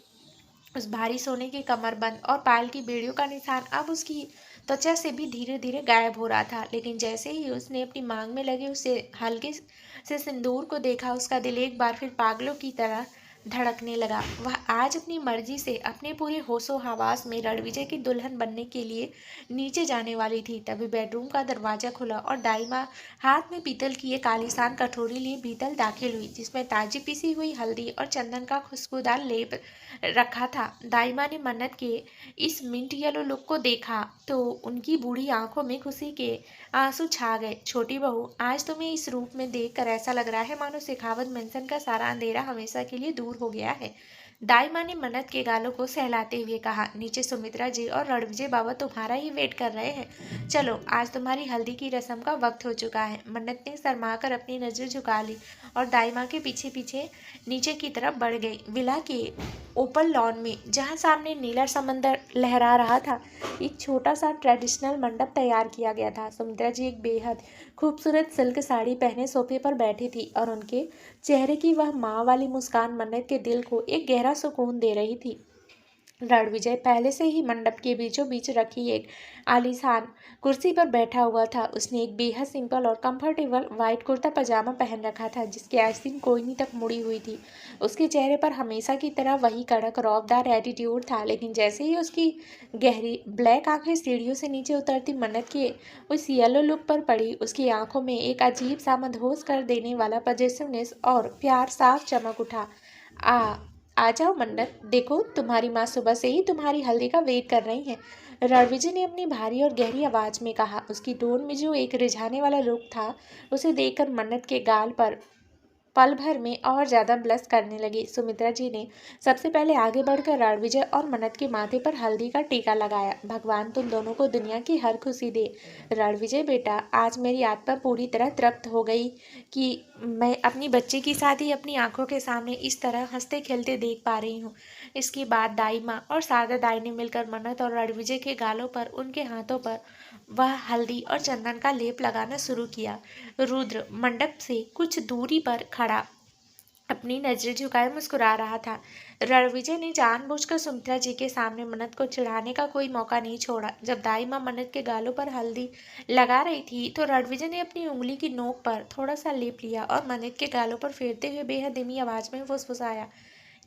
उस भारी सोने की कमरबंद और पायल की बेड़ियों का निशान अब उसकी त्वचा से भी धीरे धीरे गायब हो रहा था। लेकिन जैसे ही उसने अपनी मांग में लगे उसे हल्के से सिंदूर को देखा, उसका दिल एक बार फिर पागलों की तरह धड़कने लगा। वह आज अपनी मर्जी से अपने पूरे होशो हवास में रणविजय की दुल्हन बनने के लिए नीचे जाने वाली थी। तभी बेडरूम का दरवाजा खुला और दाईमा हाथ में पीतल की एक आलीशान कटोरी लिए भीतर दाखिल हुई, जिसमें ताजी पिसी हुई हल्दी और चंदन का खुशबूदार लेप रखा था। दाईमा ने मन्नत के इस मिंट येलो लुक को देखा तो उनकी बूढ़ी आंखों में खुशी के आंसू छा गए। छोटी बहू, आज तुम्हें इस रूप में देखकर ऐसा लग रहा है मानो शेखावत मेंशन का सारा अंधेरा हमेशा के लिए दूर हो गया है। दाई माँ ने मन्नत के गालों को सहलाते हुए कहा, नीचे सुमित्रा जी और रणविजय बाबा तुम्हारा ही वेट कर रहे हैं। चलो, आज तुम्हारी हल्दी की रस्म का वक्त हो चुका है। मन्नत ने शर्माकर अपनी नजर झुका ली और दाई माँ के पीछे पीछे नीचे की तरफ बढ़ गई। विला के ओपन लॉन में, जहाँ सामने नीला समंदर लहरा रहा था, एक छोटा सा ट्रेडिशनल मंडप तैयार किया गया था। सुमित्रा जी एक बेहद खूबसूरत सिल्क साड़ी पहने सोफे पर बैठी थी और उनके चेहरे की वह माँ वाली मुस्कान मन्नत के दिल को एक गहरा सुकून दे रही थी। रणविजय पहले से ही मंडप के बीचों बीच रखी एक आलीशान कुर्सी पर बैठा हुआ था। उसने एक बेहद सिंपल और कंफर्टेबल वाइट कुर्ता पजामा पहन रखा था, जिसकी आस्तीन कोहनी तक मुड़ी हुई थी। उसके चेहरे पर हमेशा की तरह वही कड़क रौबदार एटीट्यूड था, लेकिन जैसे ही उसकी गहरी ब्लैक आंखें सीढ़ियों से नीचे उतरती मन्नत के उस येलो लुक पर पड़ी, उसकी आंखों में एक अजीब सा मदहोश कर देने वाला पजेसिवनेस और प्यार साफ चमक उठा। आ जाओ मन्नत, देखो तुम्हारी माँ सुबह से ही तुम्हारी हल्दी का वेट कर रही हैं। रणविजय ने अपनी भारी और गहरी आवाज में कहा। उसकी टोन में जो एक रिझाने वाला रुख था, उसे देखकर मन्नत के गाल पर पल भर में और ज्यादा ब्लश करने लगी। सुमित्रा जी ने सबसे पहले आगे बढ़कर रणविजय और मन्नत के माथे पर हल्दी का टीका लगाया। भगवान तुम दोनों को दुनिया की हर खुशी दे। रणविजय बेटा, आज मेरी आत्मा पूरी तरह तृप्त हो गई कि मैं अपनी बच्ची की शादी अपनी आंखों के सामने इस तरह हंसते खेलते देख पा रही हूँ। इसके बाद दाई माँ और शारदा दाई ने मिलकर मन्नत और रणविजय के गालों पर, उनके हाथों पर वह हल्दी और चंदन का लेप लगाना शुरू किया। रुद्र मंडप से कुछ दूरी पर खड़ा अपनी नजरें झुकाए मुस्कुरा रहा था। रणविजय ने जानबूझकर सुमित्रा जी के सामने मन्नत को चिढ़ाने का कोई मौका नहीं छोड़ा। जब दाई माँ मन्नत के गालों पर हल्दी लगा रही थी तो रणविजय ने अपनी उंगली की नोक पर थोड़ा सा लेप लिया और मन्नत के गालों पर फेरते हुए बेहद धीमी आवाज में फुसफुसाया,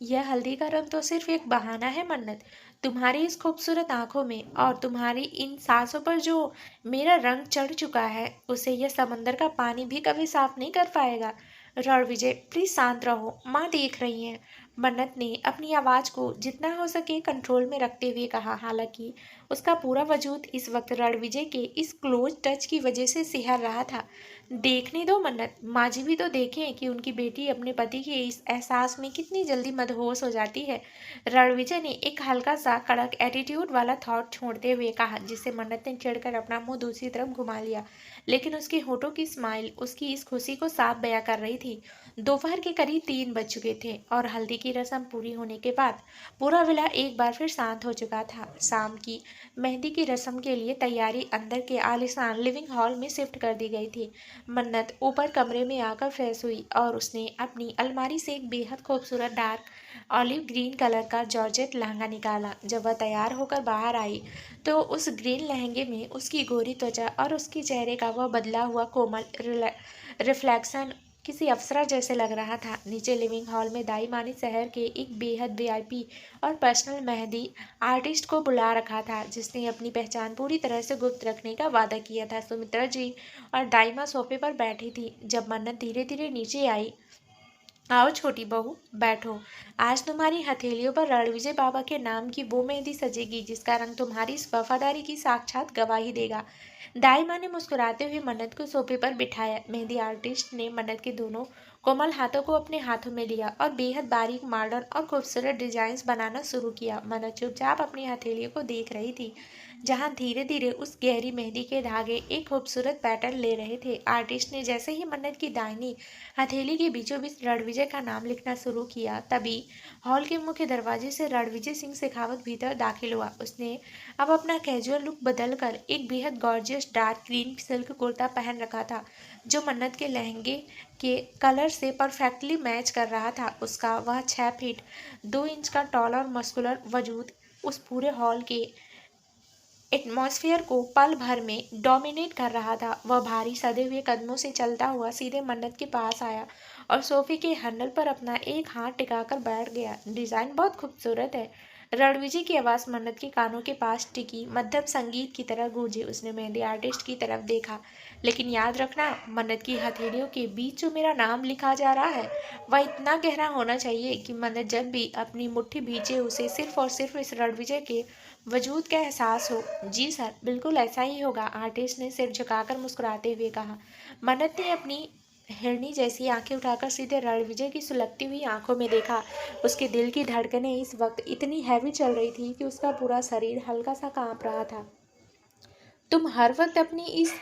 यह हल्दी का रंग तो सिर्फ एक बहाना है मन्नत। तुम्हारी इस खूबसूरत आंखों में और तुम्हारी इन सांसों पर जो मेरा रंग चढ़ चुका है, उसे यह समंदर का पानी भी कभी साफ नहीं कर पाएगा। रणविजय प्लीज शांत रहो, माँ देख रही हैं। मन्नत ने अपनी आवाज को जितना हो सके कंट्रोल में रखते हुए कहा, हालांकि उसका पूरा वजूद इस वक्त रणविजय के इस क्लोज टच की वजह से सिहर रहा था। देखने दो मन्नत, माँ जी भी तो देखें कि उनकी बेटी अपने पति के इस एहसास में कितनी जल्दी मदहोश हो जाती है। रणविजय ने एक हल्का सा कड़क एटीट्यूड वाला थॉट छोड़ते हुए कहा, जिससे मन्नत ने चिढ़कर अपना मुंह दूसरी तरफ घुमा लिया, लेकिन उसके होठों की स्माइल उसकी इस खुशी को साफ बयां कर रही थी। दोपहर के करीब 3 बज चुके थे और हल्दी की रस्म पूरी होने के बाद पूरा विला एक बार फिर शांत हो चुका था। शाम की मेहंदी की रस्म के लिए तैयारी अंदर के आलीशान लिविंग हॉल में शिफ्ट कर दी गई थी। मन्नत ऊपर कमरे में आकर फ्रेश हुई और उसने अपनी अलमारी से एक बेहद खूबसूरत डार्क ऑलिव ग्रीन कलर का जॉर्जेट लहंगा निकाला। जब वह तैयार होकर बाहर आई तो उस ग्रीन लहंगे में उसकी गोरी त्वचा और उसके चेहरे का वह बदला हुआ कोमल रिफ्लेक्शन किसी अप्सरा जैसे लग रहा था। नीचे लिविंग हॉल में दाई माँ ने शहर के एक बेहद वीआईपी और पर्सनल मेहंदी आर्टिस्ट को बुला रखा था, जिसने अपनी पहचान पूरी तरह से गुप्त रखने का वादा किया था। सुमित्रा जी और दाई माँ सोफे पर बैठी थी। जब मन्नत धीरे धीरे नीचे आई, आओ छोटी बहू बैठो। आज तुम्हारी हथेलियों पर रणविजय बाबा के नाम की वो मेहंदी सजेगी जिसका रंग तुम्हारी इस वफादारी की साक्षात गवाही देगा। दाई माँ ने मुस्कुराते हुए मन्नत को सोफे पर बिठाया। मेहंदी आर्टिस्ट ने मन्नत के दोनों कोमल हाथों को अपने हाथों में लिया और बेहद बारीक मॉडर्न और खूबसूरत डिजाइन्स बनाना शुरू किया। मन्नत चुपचाप अपनी हथेलियों को देख रही थी, जहां धीरे धीरे उस गहरी मेहंदी के धागे एक खूबसूरत पैटर्न ले रहे थे। आर्टिस्ट ने जैसे ही मन्नत की दाहिनी हथेली के बीचों बीच रणविजय का नाम लिखना शुरू किया, तभी हॉल के मुख्य दरवाजे से रणविजय सिंह शेखावत भीतर दाखिल हुआ। उसने अब अपना कैजुअल लुक बदलकर एक बेहद gorgeous dark green silk kurta पहन रखा था, जो मन्नत के लहंगे के कलर से परफेक्टली मैच कर रहा था। उसका वह 6 फीट 2 इंच का टॉल और मस्कुलर वजूद उस पूरे हॉल के एटमॉस्फेयर को पल भर में डोमिनेट कर रहा था। वह भारी सधे हुए कदमों से चलता हुआ सीधे मन्नत के पास आया और सोफे के हैंडल पर अपना एक हाथ टिकाकर बैठ गया। डिजाइन बहुत खूबसूरत है। रणविजय की आवाज मन्नत के कानों के पास टिकी मध्यम संगीत की तरह गूंजी। उसने मेहंदी आर्टिस्ट की तरफ देखा। लेकिन याद रखना, मन्नत की हथेलियों के बीच जो मेरा नाम लिखा जा रहा है वह इतना गहरा होना चाहिए कि मन्नत जब भी अपनी मुट्ठी भींचे उसे सिर्फ और सिर्फ इस रणविजय के वजूद का एहसास हो। जी सर, बिल्कुल ऐसा ही होगा, आर्टिस्ट ने सिर झुकाकर मुस्कुराते हुए कहा। मन्नत ने अपनी हिरनी जैसी आंखें उठाकर सीधे रणविजय की सुलगती हुई आंखों में देखा। उसके दिल की धड़कनें इस वक्त इतनी हैवी चल रही थी कि उसका पूरा शरीर हल्का सा कांप रहा था। तुम हर वक्त अपनी इस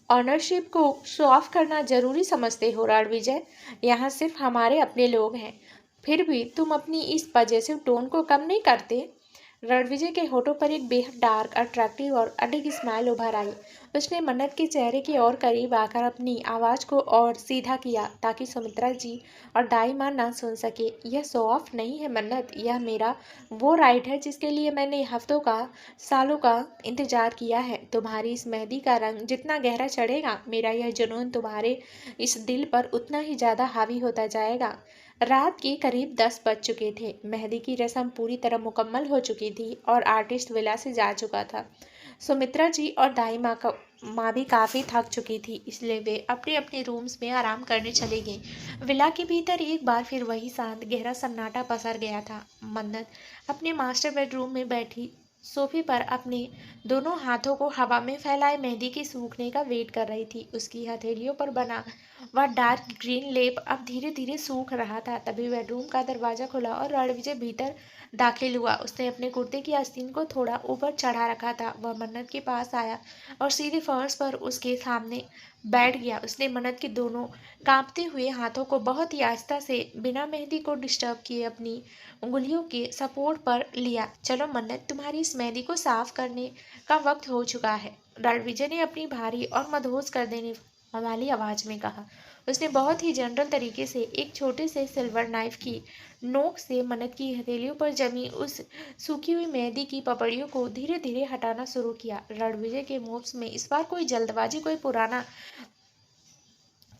ऑनरशिप को शो ऑफ करना जरूरी समझते हो रणविजय। यहाँ सिर्फ हमारे अपने लोग हैं, फिर भी तुम अपनी इस पजेसिव टोन को कम नहीं करते। रणविजय के होठों पर एक बेहद डार्क, अट्रैक्टिव और अडिग स्माइल उभर आई। उसने मन्नत के चेहरे के और करीब आकर अपनी आवाज को और सीधा किया ताकि सुमित्रा जी और दाई माँ ना सुन सके। यह शो ऑफ नहीं है मन्नत, यह मेरा वो राइट है जिसके लिए मैंने हफ्तों का, सालों का इंतजार किया है। तुम्हारी इस मेहंदी का रंग जितना गहरा चढ़ेगा, मेरा यह जुनून तुम्हारे इस दिल पर उतना ही ज्यादा हावी होता जाएगा। रात के करीब 10 बज चुके थे। मेहंदी की रस्म पूरी तरह मुकम्मल हो चुकी थी और आर्टिस्ट विला से जा चुका था। सुमित्रा जी और दाई माँ भी काफ़ी थक चुकी थी, इसलिए वे अपने अपने रूम्स में आराम करने चले गए। विला के भीतर एक बार फिर वही शांत गहरा सन्नाटा पसर गया था। मन्नत अपने मास्टर बेडरूम में बैठी सोफे पर अपने दोनों हाथों को हवा में फैलाए मेहंदी के सूखने का वेट कर रही थी। उसकी हथेलियों पर बना वह डार्क ग्रीन लेप अब धीरे धीरे सूख रहा था। तभी बेडरूम का दरवाजा खुला और रणविजय भीतर दाखिल हुआ। उसने अपने कुर्ते की आस्तीन को थोड़ा ऊपर चढ़ा रखा था। वह मन्नत के पास आया और सीधे फर्श पर उसके सामने बैठ गया। उसने मन्नत के दोनों कांपते हुए हाथों को बहुत ही आहिस्ता से बिना मेहंदी को डिस्टर्ब किए अपनी उंगलियों के सपोर्ट पर लिया। चलो मन्नत, तुम्हारी इस मेहंदी को साफ करने का वक्त हो चुका है, रणविजय ने अपनी भारी और मदहोश कर देने वाली आवाज में कहा। उसने बहुत ही जनरल तरीके से एक छोटे से सिल्वर नाइफ की नोक से मन्नत की हथेलियों पर जमी उस सूखी हुई मेहंदी की पपड़ियों को धीरे धीरे हटाना शुरू किया। रणविजय के मूव्स में इस बार कोई जल्दबाजी, कोई पुराना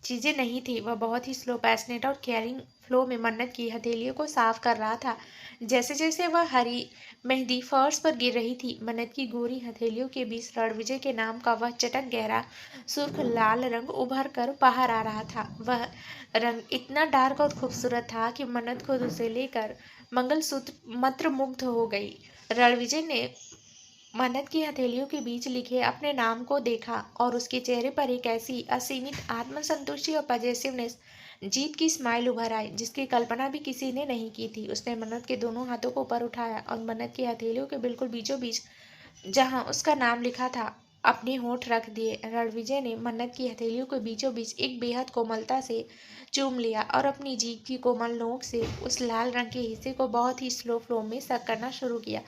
चीजें नहीं थी। वह बहुत ही स्लो, पैशनेट और केयरिंग फ्लो में मन्नत की हथेलियों को साफ कर रहा था। जैसे जैसे वह हरी मेहंदी फर्श पर गिर रही थी, मन्नत की गोरी हथेलियों के बीच रणविजय के नाम का वह चटक गहरा सुर्ख लाल रंग उभर कर बाहर आ रहा था। वह रंग इतना डार्क और खूबसूरत था कि मन्नत खुद उसे लेकर मंगलसूत्र मंत्रमुग्ध हो गई। रणविजय ने मन्नत की हथेलियों के बीच लिखे अपने नाम को देखा और उसके चेहरे पर एक ऐसी असीमित आत्मसंतुष्टि और पॉजिटिवनेस, जीत की स्माइल उभर आई जिसकी कल्पना भी किसी ने नहीं की थी। उसने मन्नत के दोनों हाथों को ऊपर उठाया और मन्नत की हथेलियों के बिल्कुल बीचों बीच, जहां उसका नाम लिखा था, अपने होंठ रख दिए। रणविजय ने मन्नत की हथेलियों के बीचों बीच एक बेहद कोमलता से चूम लिया और अपनी जीभ की कोमल नोक से उस लाल रंग के हिस्से को बहुत ही स्लो फ्लो में सक करना शुरू किया।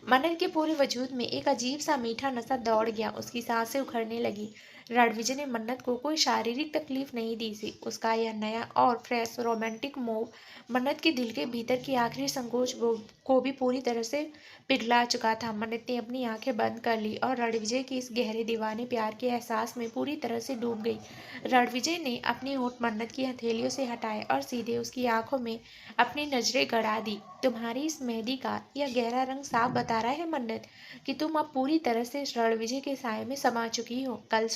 मन्नत के पूरे वजूद में एक अजीब सा मीठा नशा दौड़ गया। उसकी सांसें उखड़ने लगी। रणविजय ने मन्नत को कोई शारीरिक तकलीफ नहीं दी थी। उसका यह नया और फ्रेश रोमांटिक मोह मन्नत के दिल के भीतर की आखिरी संकोच को भी पूरी तरह से पिघला चुका था। मन्नत ने अपनी आंखें बंद कर ली और रणविजय के इस गहरे दीवाने प्यार के एहसास में पूरी तरह से डूब गई। रणविजय ने अपनी होंठ मन्नत की हथेलियों से हटाए और सीधे उसकी आंखों में अपनी नजरें गड़ा दी। तुम्हारी इस मेहंदी का यह गहरा रंग साफ बता रहा है मन्नत कि तुम अब पूरी तरह से रणविजय के साए में समा चुकी हो। कल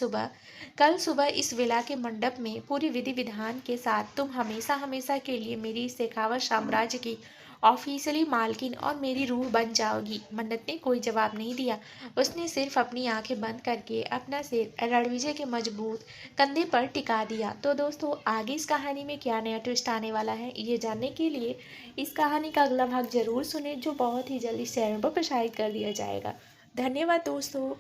सुबह इस विला के मंडप में पूरी विधि विधान के साथ तुम हमेशा हमेशा के लिए मेरी इस शेखावत साम्राज्य की ऑफिशियली मालकिन और मेरी रूह बन जाओगी। मन्नत ने कोई जवाब नहीं दिया। उसने सिर्फ अपनी आंखें बंद करके अपना सिर रणविजय के मजबूत कंधे पर टिका दिया। तो दोस्तों, आगे इस कहानी में क्या नया ट्विस्ट आने वाला है, ये जानने के लिए इस कहानी का अगला भाग जरूर सुने, जो बहुत ही जल्दी इस चैनल पर प्रसारित कर दिया जाएगा। धन्यवाद दोस्तों।